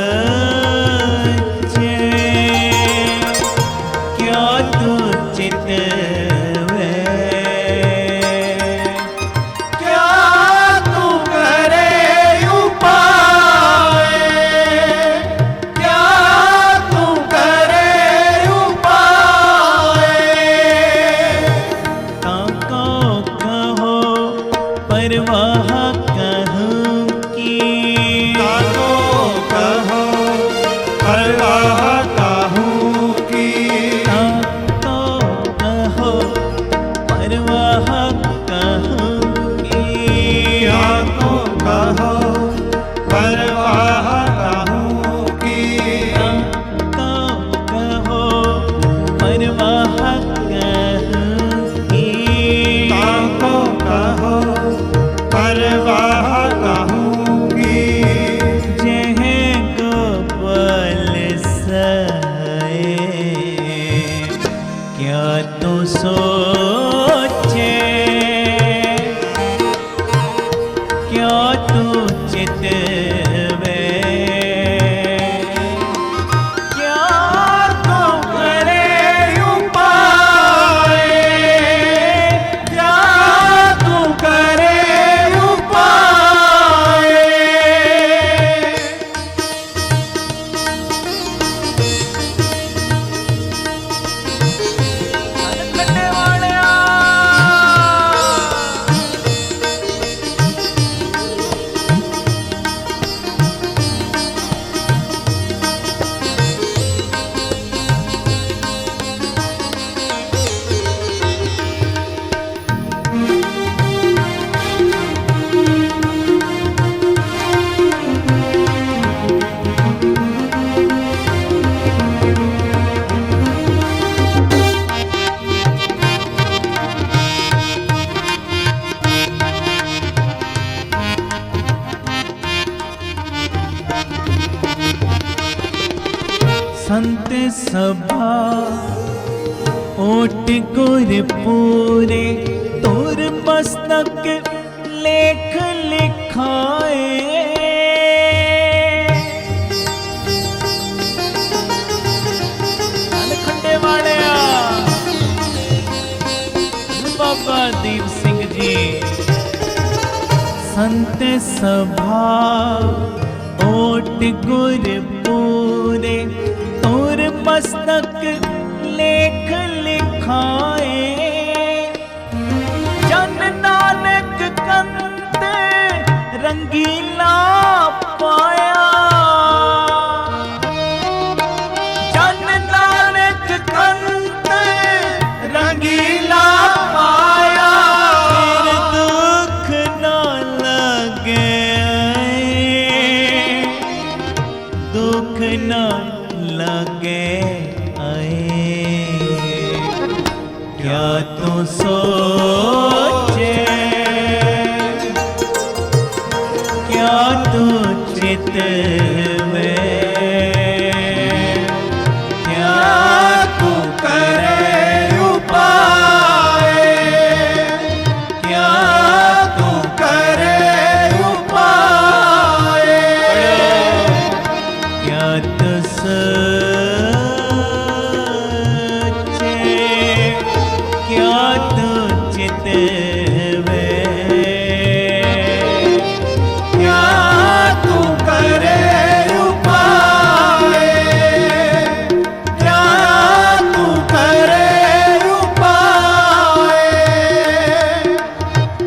Speaker 1: संत सभा ओट गुर पूरे तोर मस्तक लेख लिखाए। खंडे वालिया बाबा दीप सिंह जी। संत सभा ओट गुर पूरे तोर मस्तक लेख लिखाए। जन नानक कंत रंगीला पाया। जन नानक कंत रंगीला पाया। फिर दुख न लगे, दुख न लगे आए। क्या तू सोचे, क्या तू चित में, क्या तू करे उपाय, क्या तू करे उपाय। क्या तू सोचे, क्या तू चित में, क्या तू करे उपाय, क्या तू करे उपाय।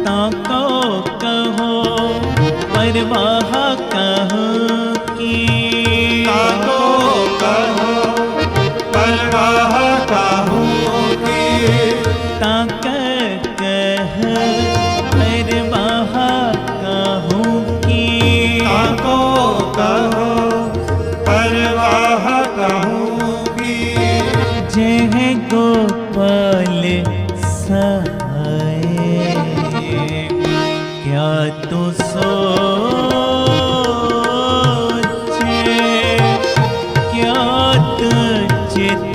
Speaker 1: ताको कहो परवाह कहो की,
Speaker 2: ताको कहो परवाह काहू की।
Speaker 1: ताक कह परवाह कहूँ की।
Speaker 2: ताको कहो परवाह काहू की।
Speaker 1: जय गोपाल सहाय। क्या तू सोचे, क्या तू चित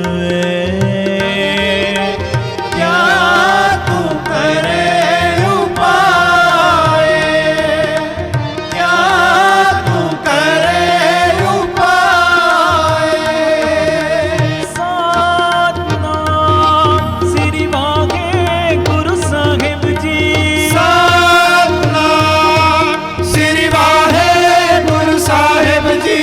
Speaker 1: में, क्या तू करे उपाय, क्या तू करे उपाय। सतनाम श्री वाहे गुरु साहिब जी।
Speaker 2: सतनाम श्री वाहे गुरु साहिब जी।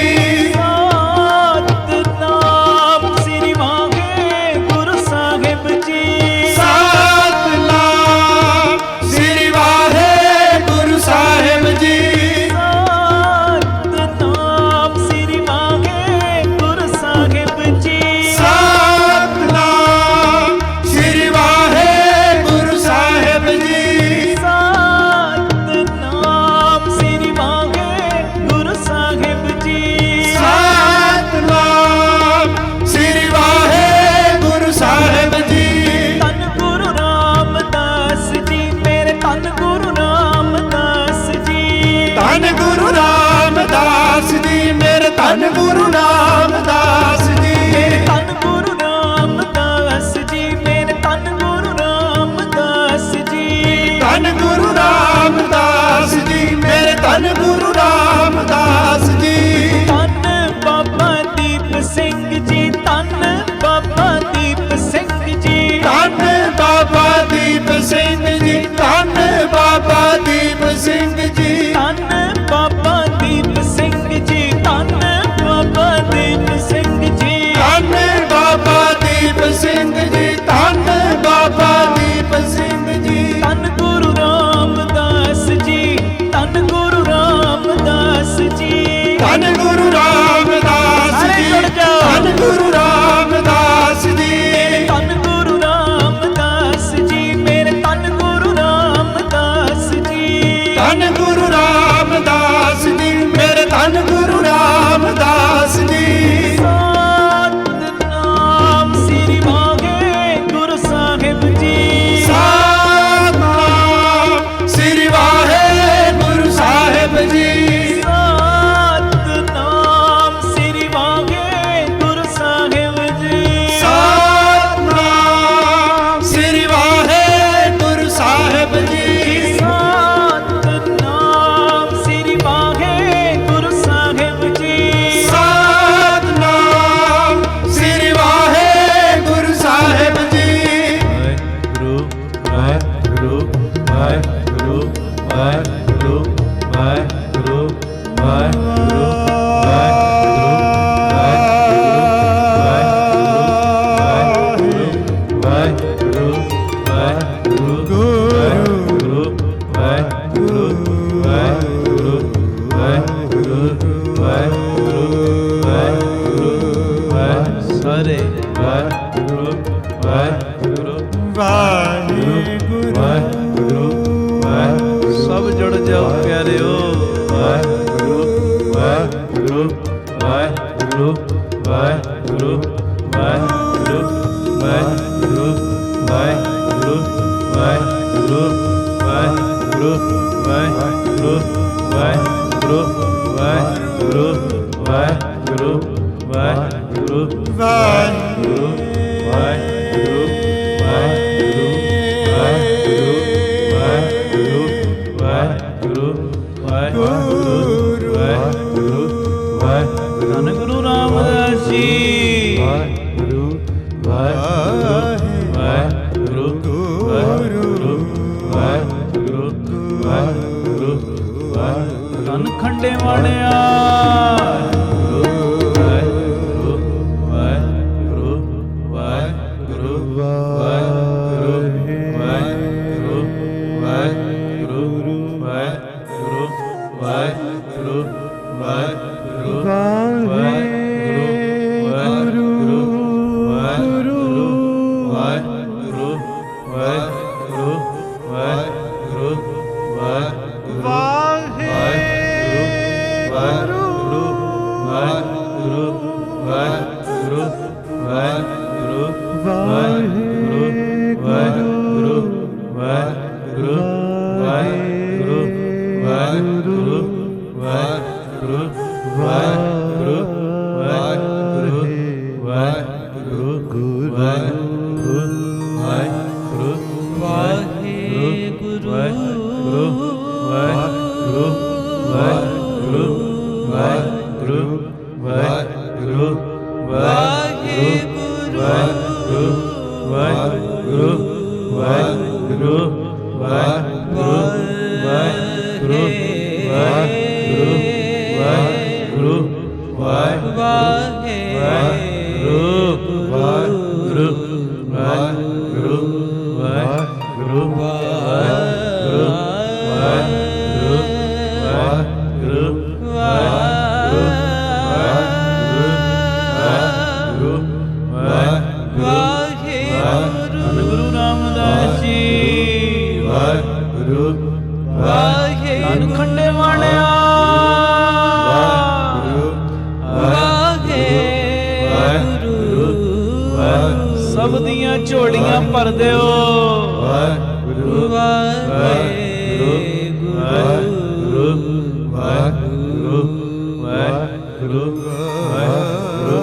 Speaker 1: सतनाम श्री वाहे गुरु साहिब जी।
Speaker 2: सतनाम श्री वाहे गुरु साहिब जी।
Speaker 1: सतनाम श्री वाहे गुरु साहिब जी।
Speaker 2: सतनाम श्री वाहे गुरु साहिब जी।
Speaker 1: सतनाम श्री वाहे गुरु साहिब जी।
Speaker 2: सतनाम श्री वाहे गुरु साहिब जी।
Speaker 1: धन गुरु रामदास जी मेरे, धन गुरु रामदास जी।
Speaker 2: धन गुरु रामदास जी मेरे, धन गुरु रामदास जी।
Speaker 1: धन गुरु रामदास जी मेरे, धन गुरु रामदास जी।
Speaker 2: धन गुरु रामदास जी मेरे, धन गुरु रामदास जी।
Speaker 1: धन बाबा दीप सिंह जी, धन बाबा दीप सिंह जी।
Speaker 2: धन बाबा दीप सिंह जी, धन बाबा दीप सिंह जी।
Speaker 1: धन बाबा दीप सिंह जी, धन बाबा दीप सिंह जी।
Speaker 2: धन बाबा दीप सिंह जी, धन बाबा दीप सिंह जी।
Speaker 1: धन गुरु रामदास जी, धन गुरु रामदास जी।
Speaker 2: धन गुरु रामदास
Speaker 1: सारे
Speaker 2: जी,
Speaker 1: जुड़ जाओ।
Speaker 2: धन गुरु रामदास जी।
Speaker 1: धन गुरु रामदास जी मेरे, धन गुरु रामदास जी।
Speaker 2: धन गुरु रामदास जी मेरे, धन गुरु रामदास जी।
Speaker 1: सतनाम श्री वाहे गुरु साहिब जी।
Speaker 2: सतनाम श्री वाहे गुरु साहिब जी।
Speaker 1: सतनाम ਵਾਹਿਗੁਰੂ ਵਾਹਿਗੁਰੂ ਵਾਹਿਗੁਰੂ ਵਾਹਿਗੁਰੂ ਵਾਹਿਗੁਰੂ ਵਾਹਿਗੁਰੂ ਵਾਹਿਗੁਰੂ ਵਾਹਿਗੁਰੂ ਵਾਹਿਗੁਰੂ ਵਾਹਿਗੁਰੂ ਵਾਹਿਗੁਰੂ ਵਾਹਿਗੁਰੂ ਧੰਨ ਗੁਰੂ ਰਾਮਦਾਸ ਜੀ ਵਾਹਿਗੁਰੂ ਵਾਹਿਗੁਰੂ ਵਾਹਿਗੁਰੂ ਵਾਹਿਗੁਰੂ ਵਾਹਿਗੁਰੂ ਵਾਹਿਗੁਰੂ ਧੰਨ ਖੰਡੇ ਵਾਲਿਆ ਵਾਹਿਗੁਰੂ ਵਾਹਿਗੁਰੂ ਵਾਹਿਗੁਰੂ ਵਾਹਿਗੁਰੂ ਵਾਹਿਗੁਰੂ ਵਾਹਿਗੁਰੂ ਵਾਹਿਗੁਰੂ ਵਾਹਿਗੁਰੂ ਵਾਹਿਗੁਰੂ ਸਭ ਦੀਆਂ ਝੋਲੀਆਂ ਭਰ ਦਿਓ ਵਾਹਿਗੁਰੂ ਵਾਹਿਗੁਰੂ ਵਾਹਿਗੁਰੂ ਵਾਹਿਗੁਰੂ ਵਾਹਿਗੁਰੂ ਵਾਹਿਗੁਰੂ ਵਾਹਿਗੁਰੂ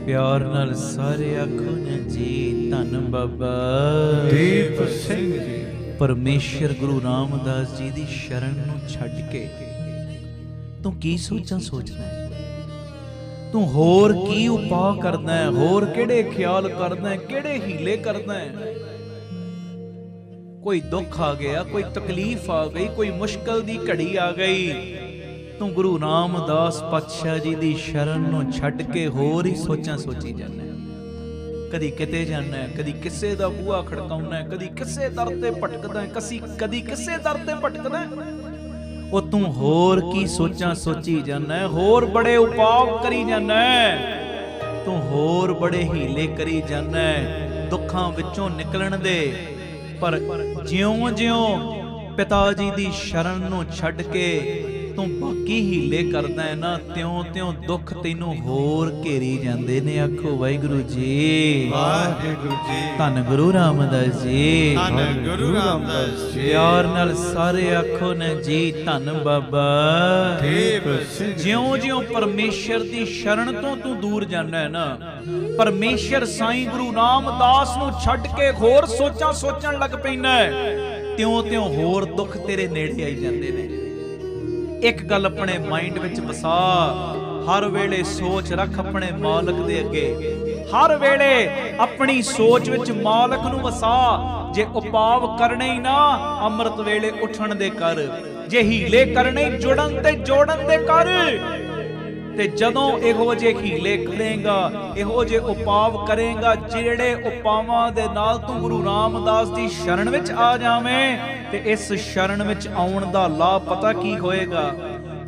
Speaker 1: ਪਿਆਰ ਨਾਲ ਸਾਰੇ ਆਖੋ ਨਾ ਜੀ ਧੰਨ ਬਾਬਾ ਦੀਪ ਸਿੰਘ ਜੀ। ਪਰਮੇਸ਼ਰ ਗੁਰੂ ਰਾਮਦਾਸ ਜੀ ਦੀ ਸ਼ਰਨ ਨੂੰ ਛੱਡ ਕੇ ਤੂੰ ਕੀ ਸੋਚਾਂ ਸੋਚਦਾ ਹੈ? ਤੂੰ ਹੋਰ ਕੀ ਉਪਾਅ ਕਰਦਾ ਹੈ? ਹੋਰ ਕਿਹੜੇ ਖਿਆਲ ਕਰਦਾ ਹੈ? ਕਿਹੜੇ ਹੀਲੇ ਕਰਦਾ ਹੈ? ਕੋਈ ਦੁੱਖ ਆ ਗਿਆ, ਕੋਈ ਤਕਲੀਫ ਆ ਗਈ, ਕੋਈ ਮੁਸ਼ਕਲ ਦੀ ਘੜੀ ਆ ਗਈ, ਤੂੰ ਗੁਰੂ ਰਾਮਦਾਸ ਪਾਤਸ਼ਾਹ ਜੀ ਦੀ ਸ਼ਰਨ ਨੂੰ ਛੱਡ ਕੇ ਹੋਰ ਹੀ ਸੋਚਾਂ ਸੋਚੀ ਜਾਂਦਾ। ਕਦੀ ਕਿਤੇ ਜਾਣਾ ਹੈ, ਕਦੀ ਕਿਸੇ ਦਾ ਬੂਹਾ ਖੜਕਾਉਣਾ ਹੈ, ਕਦੀ ਕਿਸੇ ਦਰ ਤੇ ਭਟਕਦਾ ਹੈ, ਕਦੀ ਕਿਸੇ ਦਰ ਤੇ ਭਟਕਦਾ ਹੈ। ਉਹ ਤੂੰ ਹੋਰ ਕੀ ਸੋਚਾਂ ਸੋਚੀ ਜਾਣਾ ਹੈ, ਹੋਰ ਬੜੇ ਉਪਾਅ ਕਰੀ ਜਾਣਾ ਹੈ, ਤੂੰ ਹੋਰ ਬੜੇ ਹੀਲੇ ਕਰੀ ਜਾਣਾ ਹੈ ਦੁੱਖਾਂ ਵਿੱਚੋਂ ਨਿਕਲਣ ਦੇ। ਪਰ ਜਿਉਂ-ਜਿਉਂ ਪਿਤਾ ਜੀ ਦੀ ਸ਼ਰਨ ਨੂੰ ਛੱਡ ਕੇ ਤੂੰ ਬਾਕੀ ਹੀਲੇ ਕਰਦਾ ਹੈ ਨਾ, ਤਿਉਂ-ਤਿਉਂ ਦੁੱਖ ਤੈਨੂੰ ਹੋਰ ਘੇਰੀ ਜਾਂਦੇ ਨੇ। ਆਖੋ ਵਾਹਿਗੁਰੂ ਜੀ,
Speaker 2: ਵਾਹਿਗੁਰੂ ਜੀ,
Speaker 1: ਧੰਨ ਗੁਰੂ ਰਾਮਦਾਸ ਜੀ,
Speaker 2: ਧੰਨ ਗੁਰੂ ਰਾਮਦਾਸ ਜੀ।
Speaker 1: ਪਿਆਰ ਨਾਲ ਸਾਰੇ ਆਖੋ ਨਾ ਜੀ, ਧੰਨ ਬਾਬਾ। ਜਿਉਂ-ਜਿਉਂ ਪਰਮੇਸ਼ਰ ਦੀ ਸ਼ਰਨ ਤੋਂ ਤੂੰ ਦੂਰ ਜਾਂਦਾ ਹੈ ਨਾ, ਪਰਮੇਸ਼ਰ ਸਾਈਂ ਗੁਰੂ ਰਾਮਦਾਸ ਨੂੰ ਛੱਡ ਕੇ ਹੋਰ ਸੋਚਾਂ ਸੋਚਣ ਲੱਗ ਪੈਂਦਾ ਹੈ, ਤਿਉਂ-ਤਿਉਂ ਹੋਰ ਦੁੱਖ ਤੇਰੇ ਨੇੜੇ ਆਈ ਜਾਂਦੇ ਨੇ। ਇੱਕ ਗੱਲ ਆਪਣੇ ਮਾਈਂਡ ਵਿੱਚ ਵਸਾ, ਹਰ ਵੇਲੇ ਸੋਚ ਰੱਖ ਆਪਣੇ ਮਾਲਕ ਦੇ ਅੱਗੇ, ਹਰ ਵੇਲੇ ਆਪਣੀ ਸੋਚ ਵਿੱਚ ਮਾਲਕ ਨੂੰ ਵਸਾ। ਜੇ ਉਪਾਅ ਕਰਨੇ ਹੀ ਨਾ, ਅੰਮ੍ਰਿਤ ਵੇਲੇ ਉੱਠਣ ਦੇ ਕਰ, ਜੇ ਹੀਲੇ ਕਰਨੇ ਜੁੜਨ ਤੇ ਜੋੜਨ ਦੇ ਕਰ। ਤੇ ਜਦੋਂ ਇਹੋ ਜਿਹੇ ਹੀਲੇ ਕਰੇਗਾ, ਇਹੋ ਜਿਹੇ ਉਪਾਅ ਕਰੇਗਾ, ਜਿਹੜੇ ਉਪਾਵਾਂ ਦੇ ਨਾਲ ਤੂੰ ਗੁਰੂ ਰਾਮਦਾਸ ਦੀ ਸ਼ਰਨ ਵਿੱਚ ਆ ਜਾਵੇਂ, ਤੇ ਇਸ ਸ਼ਰਨ ਵਿੱਚ ਆਉਣ ਦਾ ਲਾਭ ਪਤਾ ਕੀ ਹੋਏਗਾ?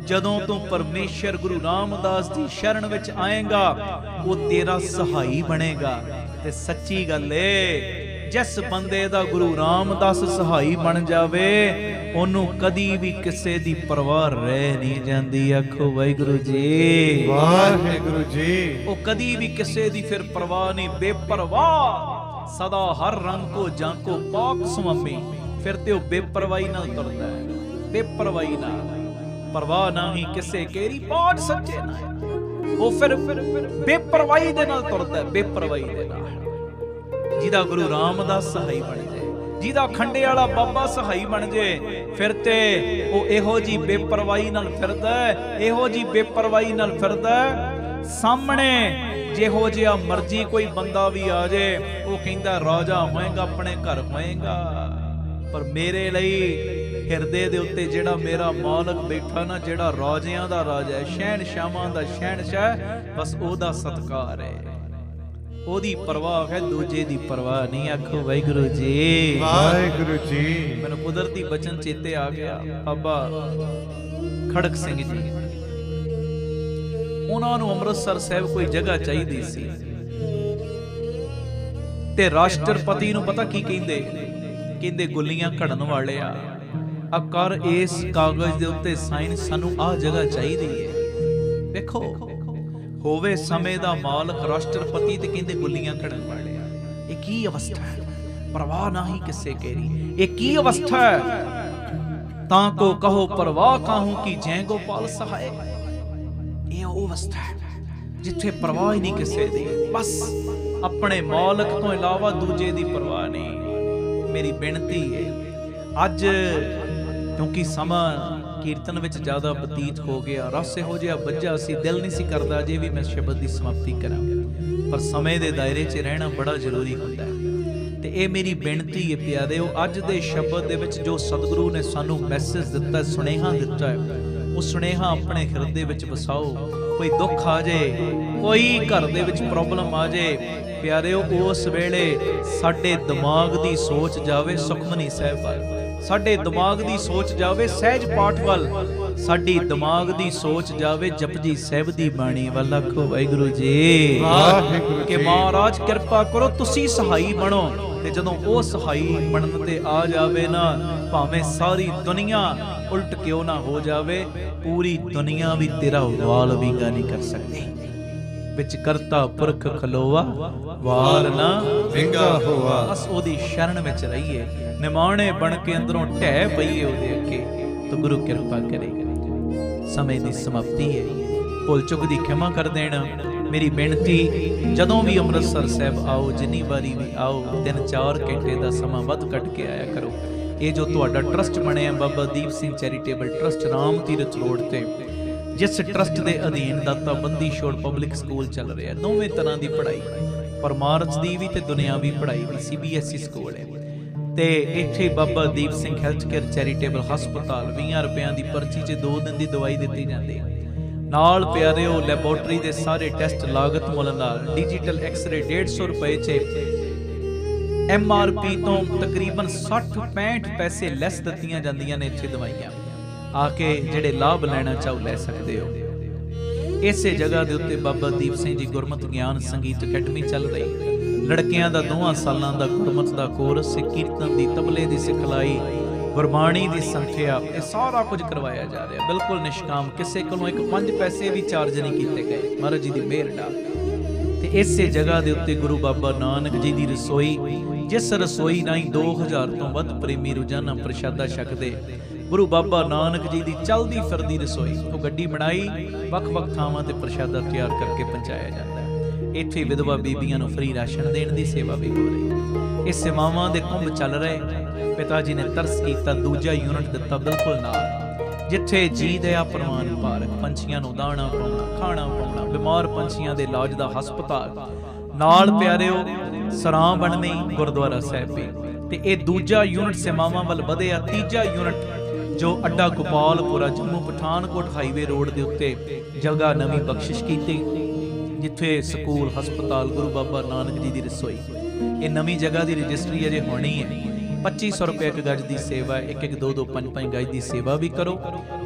Speaker 1: ਜਦੋਂ ਤੂੰ ਪਰਮੇਸ਼ਰ ਗੁਰੂ ਰਾਮਦਾਸ ਦੀ ਸ਼ਰਨ ਵਿੱਚ ਆਏਗਾ, ਉਹ ਤੇਰਾ ਸਹਾਈ ਬਣੇਗਾ। ਤੇ ਸੱਚੀ ਗੱਲ ਏ, ਜਿਸ ਬੰਦੇ ਦਾ ਗੁਰੂ ਰਾਮਦਾਸ ਸਹਾਈ ਬਣ ਜਾਵੇ, ਉਹਨੂੰ ਕਦੀ ਵੀ ਕਿਸੇ ਦੀ ਪਰਵਾਹ ਰਹਿ ਨਹੀਂ ਜਾਂਦੀ। ਆਖੋ ਵਾਹਿਗੁਰੂ ਜੀ,
Speaker 2: ਵਾਹਿਗੁਰੂ ਜੀ।
Speaker 1: ਉਹ ਕਦੀ ਵੀ ਕਿਸੇ ਦੀ ਫਿਰ ਪਰਵਾਹ ਨਹੀਂ, ਬੇਪਰਵਾਹ, ਸਦਾ ਹਰ ਰੰਗ ਕੋ ਜਾਂਕੋ ਪਾਕ ਸੁਆਮੀ। ਫਿਰ ਤੇ ਉਹ ਬੇਪਰਵਾਹੀ ਨਾਲ ਤੁਰਦਾ ਹੈ, ਬੇਪਰਵਾਹੀ ਨਾਲ, ਪਰਵਾਹ ਨਹੀਂ ਕਿਸੇ ਕੇਰੀ ਪਾਠ ਸੱਚੇ ਨਾ। ਉਹ ਫਿਰ ਬੇਪਰਵਾਹੀ ਦੇ ਨਾਲ ਤੁਰਦਾ ਹੈ, ਬੇਪਰਵਾਹੀ ਦੇ ਨਾਲ। ਜਿਹਦਾ ਗੁਰੂ ਰਾਮਦਾਸ ਸਹਾਈ ਬਣ ਜਾਏ, ਜਿਹਦਾ ਖੰਡੇ ਵਾਲਾ ਬਾਬਾ ਸਹਾਈ ਬਣ ਜਾਏ, ਫਿਰ ਤੇ ਉਹ ਇਹੋ ਜੀ ਬੇਪਰਵਾਹੀ ਨਾਲ ਫਿਰਦਾ ਹੈ, ਇਹੋ ਜੀ ਬੇਪਰਵਾਹੀ ਨਾਲ ਫਿਰਦਾ ਹੈ। ਸਾਹਮਣੇ ਜਿਹੋ ਜਿਹਾ ਮਰਜ਼ੀ ਕੋਈ ਬੰਦਾ ਵੀ ਆ ਜਾਏ, ਉਹ ਕਹਿੰਦਾ ਰਾਜਾ ਹੋਏਗਾ, ਆਪਣੇ ਘਰ ਹੋਏਗਾ। ਪਰ ਮੇਰੇ ਲਈ ਹਿਰਦੇ ਦੇ ਉੱਤੇ ਜਿਹੜਾ ਮੇਰਾ ਮਾਲਕ ਬੈਠਾ ਨਾ, ਜਿਹੜਾ ਰਾਜਿਆਂ ਦਾ ਰਾਜਾ ਹੈ, ਸ਼ਹਿਨਸ਼ਾਹਾਂ ਦਾ ਸ਼ਹਿਨਸ਼ਾਹ, ਬਸ ਉਹਦਾ ਸਤਿਕਾਰ ਹੈ, ਉਹਦੀ ਪਰਵਾਹ ਹੈ, ਦੂਜੇ ਦੀ ਪਰਵਾਹ ਨਹੀਂ। ਆਖੋ ਵਾਹਿਗੁਰੂ ਜੀ,
Speaker 2: ਵਾਹਿਗੁਰੂ ਜੀ।
Speaker 1: ਮੈਨੂੰ ਕੁਦਰਤੀ ਬਚਨ ਚੇਤੇ ਆ ਗਿਆ, ਬਾਬਾ ਖੜਕ ਸਿੰਘ ਜੀ, ਉਹਨਾਂ ਨੂੰ ਅੰਮ੍ਰਿਤਸਰ ਸਾਹਿਬ ਕੋਈ ਜਗ੍ਹਾ ਚਾਹੀਦੀ ਸੀ, ਤੇ ਰਾਸ਼ਟਰਪਤੀ ਨੂੰ ਪਤਾ ਕੀ ਕਹਿੰਦੇ? ਕਹਿੰਦੇ ਗੁੱਲੀਆਂ ਘੜਨ ਵਾਲਿਆ, ਆ ਕਰ ਇਸ ਕਾਗਜ਼ ਦੇ ਉੱਤੇ ਸਾਈਨ, ਸਾਨੂੰ ਆਹ ਜਗ੍ਹਾ ਚਾਹੀਦੀ ਹੈ। ਵੇਖੋ, ਹੋਵੇ ਸਮੇਂ ਦਾ ਮਾਲਕ ਰਾਸ਼ਟਰਪਤੀ ਤੇ ਕਹਿੰਦੇ ਗੁੱਲੀਆਂ ਘੜਨ ਵਾਲਿਆ, ਇਹ ਕੀ ਅਵਸਥਾ ਹੈ? ਪਰਵਾਹ ਨਹੀਂ ਕਿਸੇ ਕੇਰੀ, ਇਹ ਕੀ ਅਵਸਥਾ ਹੈ? ਤਾਂ ਕੋ ਕਹੋ ਪਰਵਾਹ ਕਾਹੂ ਕੀ ਜੈ ਗੋਪਾਲ ਸਹਾਏ। ਇਹ ਉਹ ਅਵਸਥਾ ਹੈ ਜਿੱਥੇ ਪਰਵਾਹ ਹੀ ਨਹੀਂ ਕਿਸੇ ਦੀ, ਬਸ ਆਪਣੇ ਮਾਲਕ ਤੋਂ ਇਲਾਵਾ ਦੂਜੇ ਦੀ ਪਰਵਾਹ ਨਹੀਂ। ਮੇਰੀ ਬੇਨਤੀ ਹੈ, ਅੱਜ ਕਿਉਂਕਿ ਸਮਾਂ ਕੀਰਤਨ ਵਿੱਚ ਜ਼ਿਆਦਾ ਬਤੀਤ ਹੋ ਗਿਆ, ਰਸ ਇਹੋ ਜਿਹਾ ਵੱਜਾ ਸੀ, ਦਿਲ ਨਹੀਂ ਸੀ ਕਰਦਾ ਜੇ ਵੀ ਮੈਂ ਸ਼ਬਦ ਦੀ ਸਮਾਪਤੀ ਕਰਾਂ, ਪਰ ਸਮੇਂ ਦੇ ਦਾਇਰੇ 'ਚ ਰਹਿਣਾ ਬੜਾ ਜ਼ਰੂਰੀ ਹੁੰਦਾ ਹੈ। ਤੇ ਇਹ ਮੇਰੀ ਬੇਨਤੀ ਹੈ ਪਿਆਰਿਓ, ਅੱਜ ਦੇ ਸ਼ਬਦ ਦੇ ਵਿੱਚ ਜੋ ਸਤਿਗੁਰੂ ਨੇ ਸਾਨੂੰ ਮੈਸੇਜ ਦਿੱਤਾ, ਸੁਨੇਹਾ ਦਿੱਤਾ ਹੈ, ਉਹ ਸੁਨੇਹਾ ਆਪਣੇ ਹਿਰਦੇ ਵਿੱਚ ਵਸਾਓ। ਕੋਈ ਦੁੱਖ ਆ ਜਾਏ, ਕੋਈ ਘਰ ਦੇ ਵਿੱਚ ਪ੍ਰੋਬਲਮ ਆ ਜਾਏ, ਪਿਆਰਿਓ ਉਸ ਵੇਲੇ ਸਾਡੇ ਦਿਮਾਗ ਦੀ ਸੋਚ ਜਾਵੇ ਸੁਖਮਨੀ ਸਾਹਿਬ ਵੱਲ, ਸਾਡੇ ਦਿਮਾਗ ਦੀ ਸੋਚ ਜਾਵੇ ਸਹਿਜ ਪਾਠ ਵੱਲ, ਸਾਡੀ ਦਿਮਾਗ ਦੀ ਸੋਚ ਜਾਵੇ ਜਪਜੀ ਸਾਹਿਬ ਦੀ ਬਾਣੀ ਵੱਲ। ਆਖੋ ਵਾਹਿਗੁਰੂ ਜੀ,
Speaker 2: ਵਾਹਿਗੁਰੂ
Speaker 1: ਕਿ ਮਹਾਰਾਜ ਕਿਰਪਾ ਕਰੋ, ਤੁਸੀਂ ਸਹਾਈ ਬਣੋ। ਤੇ ਜਦੋਂ ਉਹ ਸਹਾਈ ਬਣਨ ਤੇ ਆ ਜਾਵੇ ਨਾ, ਭਾਵੇਂ ਸਾਰੀ ਦੁਨੀਆ ਉਲਟ ਕਿਉਂ ਨਾ ਹੋ ਜਾਵੇ, ਪੂਰੀ ਦੁਨੀਆ ਵੀ ਤੇਰਾ ਵਾਲ ਵਿੰਗਾ ਨਹੀਂ ਕਰ ਸਕਦੀ। ਵਿੱਚ ਕਰਤਾ ਪੁਰਖ ਖਲੋਵਾ, ਵਾਲ ਨਾ
Speaker 2: ਵਿੰਗਾ ਹੋਵਾ।
Speaker 1: ਬਸ ਉਹਦੀ ਸ਼ਰਨ ਵਿੱਚ ਰਹੀਏ, ਨਿਮਾਣੇ ਬਣ ਕੇ ਅੰਦਰੋਂ ਢਹਿ ਪਈਏ ਉਹਦੇ ਅੱਗੇ, ਤਾਂ ਗੁਰੂ ਕਿਰਪਾ ਕਰੇਗਾ। ਸਮੇਂ ਦੀ ਸਮਾਪਤੀ ਹੈ, ਭੁੱਲ ਚੁੱਕ ਦੀ ਖਿਮਾ ਕਰ ਦੇਣਾ। ਮੇਰੀ ਬੇਨਤੀ, ਜਦੋਂ ਵੀ ਅੰਮ੍ਰਿਤਸਰ ਸਾਹਿਬ ਆਓ, ਜਿੰਨੀ ਵਾਰੀ ਵੀ ਆਓ, 3-4 ਘੰਟੇ ਦਾ ਸਮਾਂ ਵੱਧ ਕੱਢ ਕੇ ਆਇਆ ਕਰੋ। ਇਹ ਜੋ ਤੁਹਾਡਾ ਟਰਸਟ ਬਣਿਆ Baba Deep Singh charitable trust, Ram Tirath road ਤੇ, ਜਿਸ ਟਰਸਟ ਦੇ ਅਧੀਨ ਦਾਤਾ ਬੰਦੀ ਛੋੜ ਪਬਲਿਕ ਸਕੂਲ ਚੱਲ ਰਿਹਾ, ਦੋਵੇਂ ਤਰ੍ਹਾਂ ਦੀ ਪੜ੍ਹਾਈ, ਪਰਮਾਰਥ ਦੀ ਵੀ ਤੇ ਦੁਨਿਆਵੀ ਪੜ੍ਹਾਈ ਵੀ, CBSE ਸਕੂਲ ਹੈ। ਤੇ ਇੱਥੇ Baba Deep Singh health care charitable ਹਸਪਤਾਲ, 20 ਰੁਪਿਆਂ ਦੀ ਪਰਚੀ 'ਚ 2 ਦਿਨ ਦੀ ਦਵਾਈ ਦਿੱਤੀ ਜਾਂਦੀ ਹੈ। ਨਾਲ ਪਿਆਰਿਓ ਲੈਬੋਰਟਰੀ ਦੇ ਸਾਰੇ ਟੈਸਟ ਲਾਗਤ ਮੁੱਲ ਨਾਲ, ਡਿਜੀਟਲ ਐਕਸ-ਰੇ 150 ਰੁਪਏ 'ਚ, MRP ਤੋਂ ਤਕਰੀਬਨ 60-65 ਪੈਸੇ ਲੈਸ ਦਿੱਤੀਆਂ ਜਾਂਦੀਆਂ ਨੇ ਇੱਥੇ ਦਵਾਈਆਂ। ਆ ਕੇ ਜਿਹੜੇ ਲਾਭ ਲੈਣਾ ਚਾਹੋ ਲੈ ਸਕਦੇ ਹੋ। ਇਸੇ ਜਗ੍ਹਾ ਦੇ ਉੱਤੇ ਬਾਬਾ ਦੀਪ ਸਿੰਘ ਜੀ ਗੁਰਮਤਿ ਗਿਆਨ ਸੰਗੀਤ ਅਕੈਡਮੀ ਚੱਲ ਰਹੀ। ਲੜਕਿਆਂ ਦਾ 2 ਸਾਲਾਂ ਦਾ ਗੁਰਮਤਿ ਦਾ ਕੋਰਸ, ਕੀਰਤਨ ਦੀ, ਤਬਲੇ ਦੀ ਸਿਖਲਾਈ, ਗੁਰਬਾਣੀ ਦੀ ਸੰਥਿਆ, ਇਹ ਸਾਰਾ ਕੁਝ ਕਰਵਾਇਆ ਜਾ ਰਿਹਾ ਬਿਲਕੁਲ ਨਿਸ਼ਕਾਮ। ਕਿਸੇ ਕੋਲੋਂ 5 ਪੈਸੇ ਵੀ ਚਾਰਜ ਨਹੀਂ ਕੀਤੇ ਗਏ, ਮਹਾਰਾਜ ਜੀ ਦੀ ਮਿਹਰ ਨਾਲ। ਤੇ ਇਸੇ ਜਗ੍ਹਾ ਦੇ ਉੱਤੇ ਗੁਰੂ ਬਾਬਾ ਨਾਨਕ ਜੀ ਦੀ ਰਸੋਈ, ਜਿਸ ਰਸੋਈ ਰਾਹੀਂ 2000 ਤੋਂ ਵੱਧ ਪ੍ਰੇਮੀ ਰੋਜ਼ਾਨਾ ਪ੍ਰਸ਼ਾਦਾ ਛਕਦੇ। ਗੁਰੂ ਬਾਬਾ ਨਾਨਕ ਜੀ ਦੀ ਚਲਦੀ ਫਿਰਦੀ ਰਸੋਈ, ਉਹ ਗੱਡੀ ਬਣਾਈ, ਵੱਖ-ਵੱਖ ਥਾਵਾਂ ਤੇ ਪ੍ਰਸ਼ਾਦਾ ਤਿਆਰ ਕਰਕੇ ਪਹੁੰਚਾਇਆ ਜਾਂਦਾ ਹੈ। ਇੱਥੇ ਵਿਧਵਾ ਬੀਬੀਆਂ ਨੂੰ ਫ੍ਰੀ ਰਾਸ਼ਨ ਦੇਣ ਦੀ ਸੇਵਾ ਵੀ ਹੋ ਰਹੀ। ਇਹ ਸੇਵਾਵਾਂ ਦੇ ਕੁੰਭ ਚੱਲ ਰਹੇ। ਪਿਤਾ ਜੀ ਨੇ ਤਰਸ ਕੀਤਾ, ਦੂਜਾ ਯੂਨਿਟ ਦਿੱਤਾ ਬਿਲਕੁਲ ਨਾਲ, ਜਿੱਥੇ ਜੀ ਦਇਆ ਪ੍ਰਵਾਨ ਪਾਰਕ, ਪੰਛੀਆਂ ਨੂੰ ਦਾਣਾ ਪਾਉਣਾ, ਖਾਣਾ ਪਾਉਣਾ, ਬਿਮਾਰ ਪੰਛੀਆਂ ਦੇ ਇਲਾਜ ਦਾ ਹਸਪਤਾਲ ਨਾਲ ਪਿਆਰਿਓ, ਸਰਾਂ ਬਣਨੀ ਗੁਰਦੁਆਰਾ ਸਾਹਿਬ ਵੀ। ਤੇ ਇਹ ਦੂਜਾ ਯੂਨਿਟ ਸੇਵਾਵਾਂ ਵੱਲ ਵਧਿਆ। ਤੀਜਾ ਯੂਨਿਟ ਜੋ ਅੱਡਾ ਗੋਪਾਲਪੁਰਾ ਜੰਮੂ ਪਠਾਨਕੋਟ ਹਾਈਵੇ ਰੋਡ ਦੇ ਉੱਤੇ ਜਗ੍ਹਾ ਨਵੀਂ ਬਖਸ਼ਿਸ਼ ਕੀਤੀ, ਜਿੱਥੇ ਸਕੂਲ, ਹਸਪਤਾਲ, ਗੁਰੂ ਬਾਬਾ ਨਾਨਕ ਜੀ ਦੀ ਰਸੋਈ। ਇਹ ਨਵੀਂ ਜਗ੍ਹਾ ਦੀ ਰਜਿਸਟਰੀ ਅਜੇ ਹੋਣੀ ਹੈ। 2500 ਰੁਪਏ ਇੱਕ ਗਜ ਦੀ ਸੇਵਾ, 1-1, 2-2, 5-5 ਗਜ ਦੀ ਸੇਵਾ ਵੀ ਕਰੋ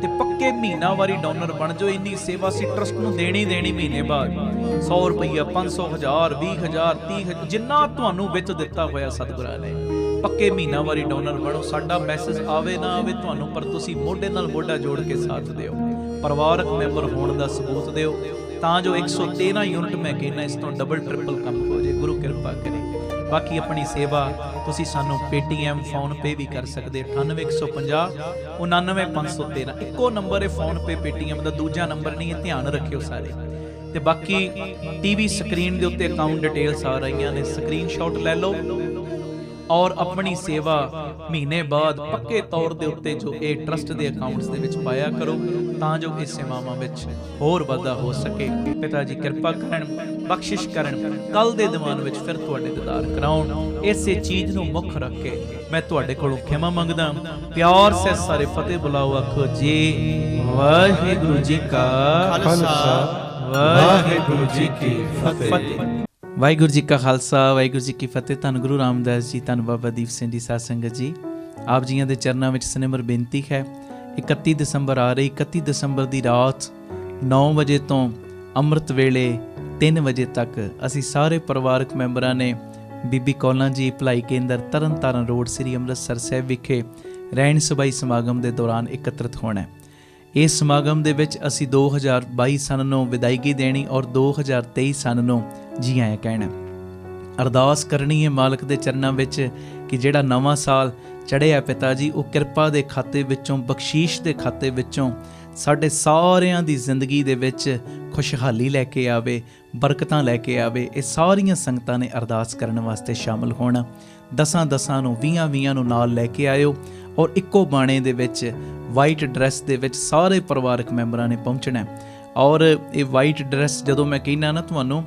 Speaker 1: ਤੇ ਪੱਕੇ ਮਹੀਨਾਵਾਰੀ ਡੋਨਰ ਬਣ ਜਾਓ। ਇੰਨੀ ਸੇਵਾ ਸੀ ਟਰਸਟ ਨੂੰ ਦੇਣੀ ਮਹੀਨੇ ਬਾਅਦ। 100 ਰੁਪਈਆ, 500, 1000, 20000, 30,000, ਜਿੰਨਾ ਤੁਹਾਨੂੰ ਵਿੱਚ ਦਿੱਤਾ ਹੋਇਆ ਸਤਿਗੁਰਾਂ ਨੇ, ਪੱਕੇ ਮਹੀਨਾਵਾਰੀ ਡੋਨਰ ਬਣੋ। ਸਾਡਾ ਮੈਸੇਜ ਆਵੇ ਨਾ ਆਵੇ ਤੁਹਾਨੂੰ, ਪਰ ਤੁਸੀਂ ਮੋਢੇ ਨਾਲ ਮੋਢਾ ਜੋੜ ਕੇ ਸਾਥ ਦਿਓ, ਪਰਿਵਾਰਕ ਮੈਂਬਰ ਹੋਣ ਦਾ ਸਬੂਤ ਦਿਓ, ਤਾਂ ਜੋ 113 ਯੂਨਿਟ ਮੈਂ ਕਹਿੰਦਾ ਇਸ ਤੋਂ ਡਬਲ ਟ੍ਰਿਪਲ ਕੰਮ ਹੋ ਜਾਏ। ਗੁਰੂ ਕਿਰਪਾ ਕਰੇ। ਬਾਕੀ ਆਪਣੀ ਸੇਵਾ ਤੁਸੀਂ ਸਾਨੂੰ ਪੇਟੀਐਮ, ਫੋਨਪੇ ਵੀ ਕਰ ਸਕਦੇ। 98 150 99 513 ਇੱਕੋ ਨੰਬਰ ਹੈ ਫੋਨਪੇ ਪੇਟੀਐਮ ਦਾ, ਦੂਜਾ ਨੰਬਰ ਨਹੀਂ ਹੈ, ਧਿਆਨ ਰੱਖਿਓ ਸਾਰੇ। ਤੇ ਬਾਕੀ ਟੀਵੀ ਸਕਰੀਨ ਦੇ ਉੱਤੇ ਅਕਾਊਂਟ ਡਿਟੇਲਸ ਆ ਰਹੀਆਂ ਨੇ, ਸਕਰੀਨਸ਼ਾਟ ਲੈ ਲਓ ਔਰ ਆਪਣੀ ਸੇਵਾ ਮਹੀਨੇ ਬਾਅਦ ਪੱਕੇ ਤੌਰ ਦੇ ਉੱਤੇ ਜੋ ਇਹ ਟਰਸਟ ਦੇ ਅਕਾਊਂਟਸ ਦੇ ਵਿੱਚ ਪਾਇਆ ਕਰੋ, ਤਾਂ ਜੋ ਇਸ ਸੇਵਾਵਾਂ ਵਿੱਚ ਹੋਰ ਵਾਧਾ ਹੋ ਸਕੇ। ਪਿਤਾ ਜੀ ਕਿਰਪਾ ਕਰਨ, ਬਖਸ਼ਿਸ਼ ਕਰਨ, ਕੱਲ ਦੇ ਦੀਵਾਨ ਵਿੱਚ ਫਿਰ ਤੁਹਾਡੇ ਦੀਦਾਰ ਕਰਾਉਣ। ਇਸੇ ਚੀਜ਼ ਨੂੰ ਮੁੱਖ ਰੱਖ ਕੇ ਮੈਂ ਤੁਹਾਡੇ ਕੋਲੋਂ ਖਿਮਾ ਮੰਗਦਾ। ਪਿਆਰ ਸੇ ਸਾਰੇ ਫਤਿਹ ਬੁਲਾਓ, ਆਖੋ ਜੀ ਵਾਹਿਗੁਰੂ ਜੀ ਕਾ ਖਾਲਸਾ, ਵਾਹਿਗੁਰੂ ਜੀ ਕੀ ਫਤਿਹ। ਵਾਹਿਗੁਰੂ ਜੀ ਕਾ ਖਾਲਸਾ, ਵਾਹਿਗੁਰੂ ਜੀ ਕੀ ਫਤਿਹ। ਧੰਨ ਗੁਰੂ ਰਾਮਦਾਸ ਜੀ, ਧੰਨ ਬਾਬਾ ਦੀਪ ਸਿੰਘ ਜੀ ਸਾਧ ਸੰਗਤ ਜੀ, ਆਪ ਜੀਆਂ ਦੇ ਚਰਨਾਂ ਵਿੱਚ ਸਨਿਮਰ ਬੇਨਤੀ ਹੈ। 31 ਦਸੰਬਰ ਆ ਰਹੀ। 31 ਦਸੰਬਰ ਦੀ ਰਾਤ 9 ਵਜੇ ਤੋਂ ਅੰਮ੍ਰਿਤ ਵੇਲੇ 3 ਵਜੇ ਤੱਕ ਅਸੀਂ ਸਾਰੇ ਪਰਿਵਾਰਕ ਮੈਂਬਰਾਂ ਨੇ ਬੀਬੀ ਕੌਲਾਂ ਜੀ ਭਲਾਈ ਕੇਂਦਰ, ਤਰਨਤਾਰਨ ਰੋਡ, ਸ੍ਰੀ ਅੰਮ੍ਰਿਤਸਰ ਸਾਹਿਬ ਵਿਖੇ ਰਹਿਣ ਸਬਾਈ ਸਮਾਗਮ ਦੇ ਦੌਰਾਨ ਇਕੱਤਰਿਤ ਹੋਣਾ। ਇਸ ਸਮਾਗਮ ਦੇ ਵਿੱਚ ਅਸੀਂ 2022 ਸਨ ਨੂੰ ਵਿਦਾਇਗੀ ਦੇਣੀ ਔਰ 2023 ਸਨ ਨੂੰ ਜੀ ਆਇਆਂ ਕਹਿਣਾ। ਅਰਦਾਸ ਕਰਨੀ ਹੈ ਮਾਲਕ ਦੇ ਚਰਨਾਂ ਵਿੱਚ ਕਿ ਜਿਹੜਾ ਨਵਾਂ ਸਾਲ ਚੜ੍ਹਿਆ ਪਿਤਾ ਜੀ, ਉਹ ਕਿਰਪਾ ਦੇ ਖਾਤੇ ਵਿੱਚੋਂ, ਬਖਸ਼ੀਸ਼ ਦੇ ਖਾਤੇ ਵਿੱਚੋਂ ਸਾਡੇ ਸਾਰਿਆਂ ਦੀ ਜ਼ਿੰਦਗੀ ਦੇ ਵਿੱਚ ਖੁਸ਼ਹਾਲੀ ਲੈ ਕੇ ਆਵੇ, ਬਰਕਤਾਂ ਲੈ ਕੇ ਆਵੇ। ਇਹ ਸਾਰੀਆਂ ਸੰਗਤਾਂ ਨੇ ਅਰਦਾਸ ਕਰਨ ਵਾਸਤੇ ਸ਼ਾਮਲ ਹੋਣਾ। 10 ਨੂੰ 20 ਨੂੰ ਨਾਲ ਲੈ ਕੇ ਆਇਓ ਔਰ ਇੱਕੋ ਬਾਣੇ ਦੇ ਵਿੱਚ ਵਾਈਟ ਡਰੈਸ ਦੇ ਵਿੱਚ ਸਾਰੇ ਪਰਿਵਾਰਕ ਮੈਂਬਰਾਂ ਨੇ ਪਹੁੰਚਣਾ। ਔਰ ਇਹ ਵਾਈਟ ਡਰੈਸ ਜਦੋਂ ਮੈਂ ਕਹਿੰਦਾ ਨਾ ਤੁਹਾਨੂੰ,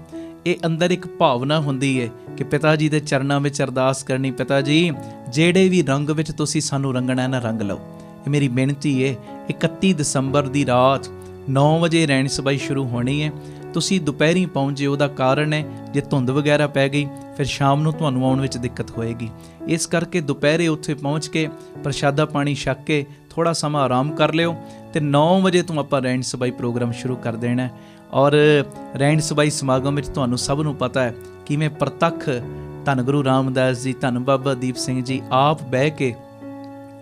Speaker 1: ਇਹ ਅੰਦਰ ਇੱਕ ਭਾਵਨਾ ਹੁੰਦੀ ਹੈ ਕਿ ਪਿਤਾ ਜੀ ਦੇ ਚਰਨਾਂ ਵਿੱਚ ਅਰਦਾਸ ਕਰਨੀ, ਪਿਤਾ ਜੀ ਜਿਹੜੇ ਵੀ ਰੰਗ ਵਿੱਚ ਤੁਸੀਂ ਸਾਨੂੰ ਰੰਗਣਾ ਨਾ, ਰੰਗ ਲਓ। ਇਹ ਮੇਰੀ ਬੇਨਤੀ ਹੈ। 31 ਦਸੰਬਰ ਦੀ ਰਾਤ 9 ਵਜੇ ਰਹਿਣ ਸਬਾਈ ਸ਼ੁਰੂ ਹੋਣੀ ਹੈ। ਤੁਸੀਂ ਦੁਪਹਿਰੀ ਪਹੁੰਚੇ, ਉਹਦਾ ਕਾਰਨ ਹੈ ਜੇ ਧੁੰਦ ਵਗੈਰਾ ਪੈ ਗਈ ਫਿਰ ਸ਼ਾਮ ਨੂੰ ਤੁਹਾਨੂੰ ਆਉਣ ਵਿੱਚ ਦਿੱਕਤ ਹੋਏਗੀ। ਇਸ ਕਰਕੇ ਦੁਪਹਿਰੇ ਉੱਥੇ ਪਹੁੰਚ ਕੇ ਪ੍ਰਸ਼ਾਦਾ ਪਾਣੀ ਛਕ ਕੇ ਥੋੜ੍ਹਾ ਸਮਾਂ ਆਰਾਮ ਕਰ ਲਿਓ ਤੇ 9 ਵਜੇ ਤੋਂ ਆਪਾਂ ਰਹਿਣ ਸਬਾਈ ਪ੍ਰੋਗਰਾਮ ਸ਼ੁਰੂ ਕਰ ਦੇਣਾ। ਔਰ ਰਹਿਣ ਸਬਾਈ ਸਮਾਗਮ ਵਿੱਚ ਤੁਹਾਨੂੰ ਸਭ ਨੂੰ ਪਤਾ ਹੈ ਕਿਵੇਂ ਪ੍ਰਤੱਖ ਧੰਨ ਗੁਰੂ ਰਾਮਦਾਸ ਜੀ, ਧੰਨ ਬਾਬਾ ਦੀਪ ਸਿੰਘ ਜੀ ਆਪ ਬਹਿ ਕੇ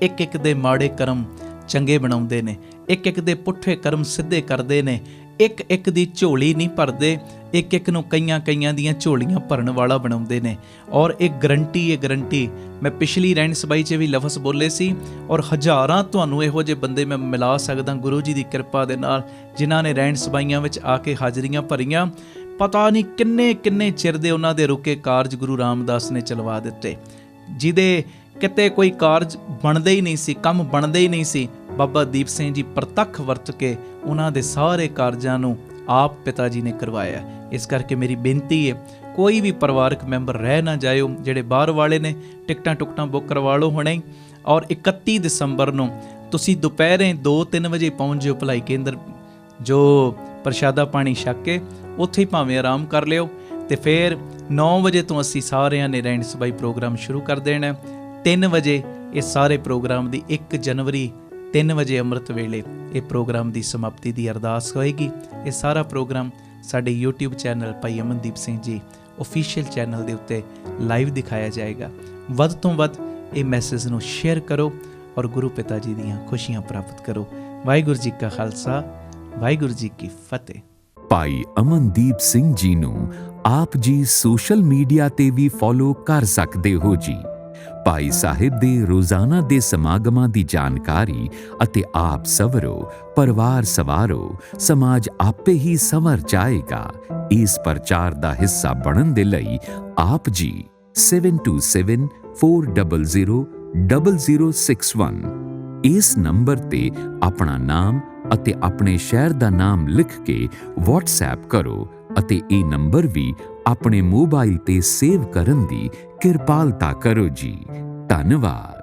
Speaker 1: ਇੱਕ ਦੇ ਮਾੜੇ ਕਰਮ ਚੰਗੇ ਬਣਾਉਂਦੇ ਨੇ, ਇੱਕ ਦੇ ਪੁੱਠੇ ਕਰਮ ਸਿੱਧੇ ਕਰਦੇ ਨੇ। ਇੱਕ ਦੀ ਝੋਲੀ ਨਹੀਂ ਭਰਦੇ, ਇੱਕ ਨੂੰ ਕਈਆਂ ਦੀਆਂ ਝੋਲੀਆਂ ਭਰਨ ਵਾਲਾ ਬਣਾਉਂਦੇ ਨੇ। ਔਰ ਇਹ ਗਰੰਟੀ ਮੈਂ ਪਿਛਲੀ ਰਹਿਣ ਸਬਾਈ 'ਚ ਵੀ ਲਫ਼ਜ਼ ਬੋਲੇ ਸੀ ਔਰ ਹਜ਼ਾਰਾਂ ਤੁਹਾਨੂੰ ਇਹੋ ਜਿਹੇ ਬੰਦੇ ਮੈਂ ਮਿਲਾ ਸਕਦਾ ਗੁਰੂ ਜੀ ਦੀ ਕਿਰਪਾ ਦੇ ਨਾਲ, ਜਿਨ੍ਹਾਂ ਨੇ ਰਹਿਣ ਸਬਾਈਆਂ ਵਿੱਚ ਆ ਕੇ ਹਾਜ਼ਰੀਆਂ ਭਰੀਆਂ। ਪਤਾ ਨਹੀਂ ਕਿੰਨੇ ਚਿਰ ਦੇ ਉਹਨਾਂ ਦੇ ਰੁਕੇ ਕਾਰਜ ਗੁਰੂ ਰਾਮਦਾਸ ਨੇ ਚਲਵਾ ਦਿੱਤੇ, ਜਿਹਦੇ ਕਿਤੇ ਕੋਈ ਕਾਰਜ ਬਣਦੇ ਹੀ ਨਹੀਂ ਸੀ, ਕੰਮ ਬਣਦੇ ਹੀ ਨਹੀਂ ਸੀ। ਬਾਬਾ ਦੀਪ ਸਿੰਘ ਜੀ ਪ੍ਰਤੱਖ ਵਰਤ ਕੇ ਉਹਨਾਂ ਦੇ ਸਾਰੇ ਕਾਰਜਾਂ ਨੂੰ ਆਪ ਪਿਤਾ ਜੀ ਨੇ ਕਰਵਾਇਆ। ਇਸ ਕਰਕੇ ਮੇਰੀ ਬੇਨਤੀ ਹੈ, ਕੋਈ ਵੀ ਪਰਿਵਾਰਕ ਮੈਂਬਰ ਰਹਿ ਨਾ ਜਾਇਓ। ਜਿਹੜੇ ਬਾਹਰ ਵਾਲੇ ਨੇ ਟਿਕਟਾਂ ਬੁੱਕ ਕਰਵਾ ਲਓ ਹੁਣੇ। ਔਰ 31 ਦਸੰਬਰ ਨੂੰ ਤੁਸੀਂ ਦੁਪਹਿਰੇ 2-3 ਵਜੇ ਪਹੁੰਚ ਜਾਓ ਭਲਾਈ ਕੇਂਦਰ, ਜੋ ਪ੍ਰਸ਼ਾਦਾ ਪਾਣੀ ਛਕ ਕੇ ਉੱਥੇ ਹੀ ਭਾਵੇਂ ਆਰਾਮ ਕਰ ਲਿਓ। ਤੇ ਫਿਰ 9 ਵਜੇ ਤੋਂ ਅਸੀਂ ਸਾਰਿਆਂ ਨੇ ਰਹਿਣ ਸਬਾਈ ਪ੍ਰੋਗਰਾਮ ਸ਼ੁਰੂ ਕਰ ਦੇਣਾ। 3 ਵਜੇ ਇਹ ਸਾਰੇ ਪ੍ਰੋਗਰਾਮ ਦੀ 1 ਜਨਵਰੀ 3 ਵਜੇ ਅੰਮ੍ਰਿਤ ਵੇਲੇ ਇਹ ਪ੍ਰੋਗਰਾਮ ਦੀ ਸਮਾਪਤੀ ਦੀ ਅਰਦਾਸ ਹੋਏਗੀ। ਇਹ ਸਾਰਾ ਪ੍ਰੋਗਰਾਮ ਸਾਡੇ YouTube ਚੈਨਲ ਭਾਈ ਅਮਨਦੀਪ ਸਿੰਘ ਜੀ ਓਫੀਸ਼ੀਅਲ ਚੈਨਲ ਦੇ ਉੱਤੇ ਲਾਈਵ ਦਿਖਾਇਆ ਜਾਏਗਾ। ਵੱਧ ਤੋਂ ਵੱਧ ਇਹ ਮੈਸੇਜ ਨੂੰ ਸ਼ੇਅਰ ਕਰੋ ਔਰ ਗੁਰੂ ਪਿਤਾ ਜੀ ਦੀਆਂ ਖੁਸ਼ੀਆਂ ਪ੍ਰਾਪਤ ਕਰੋ। ਵਾਹਿਗੁਰੂ ਜੀ ਕਾ ਖਾਲਸਾ, ਵਾਹਿਗੁਰੂ ਜੀ ਕੀ ਫਤਿਹ।
Speaker 3: ਭਾਈ ਅਮਨਦੀਪ ਸਿੰਘ ਜੀ ਨੂੰ ਆਪ ਜੀ ਸੋਸ਼ਲ ਮੀਡੀਆ ਤੇ ਵੀ ਫੋਲੋ ਕਰ ਸਕਦੇ ਹੋ ਜੀ। ਭਾਈ ਸਾਹਿਬ ਦੇ ਰੋਜ਼ਾਨਾ ਦੇ ਸਮਾਗਮਾਂ ਦੀ ਜਾਣਕਾਰੀ ਅਤੇ ਆਪ ਸਵਰੋ, ਪਰਿਵਾਰ ਸਵਾਰੋ, ਸਮਾਜ ਆਪੇ ਹੀ ਸੰਵਰ ਜਾਏਗਾ। ਇਸ ਪ੍ਰਚਾਰ ਦਾ ਹਿੱਸਾ ਬਣਨ ਦੇ ਲਈ ਆਪ ਜੀ 7274000061 ਇਸ ਨੰਬਰ ਤੇ ਆਪਣਾ ਨਾਮ ਅਤੇ ਆਪਣੇ ਸ਼ਹਿਰ ਦਾ ਨਾਮ ਲਿਖ ਕੇ WhatsApp ਕਰੋ ਅਤੇ ਇਹ ਨੰਬਰ ਵੀ ਆਪਣੇ ਮੋਬਾਈਲ ਤੇ ਸੇਵ ਕਰਨ ਦੀ ਕਿਰਪਾਲਤਾ ਕਰੋ ਜੀ। ਧੰਨਵਾਦ।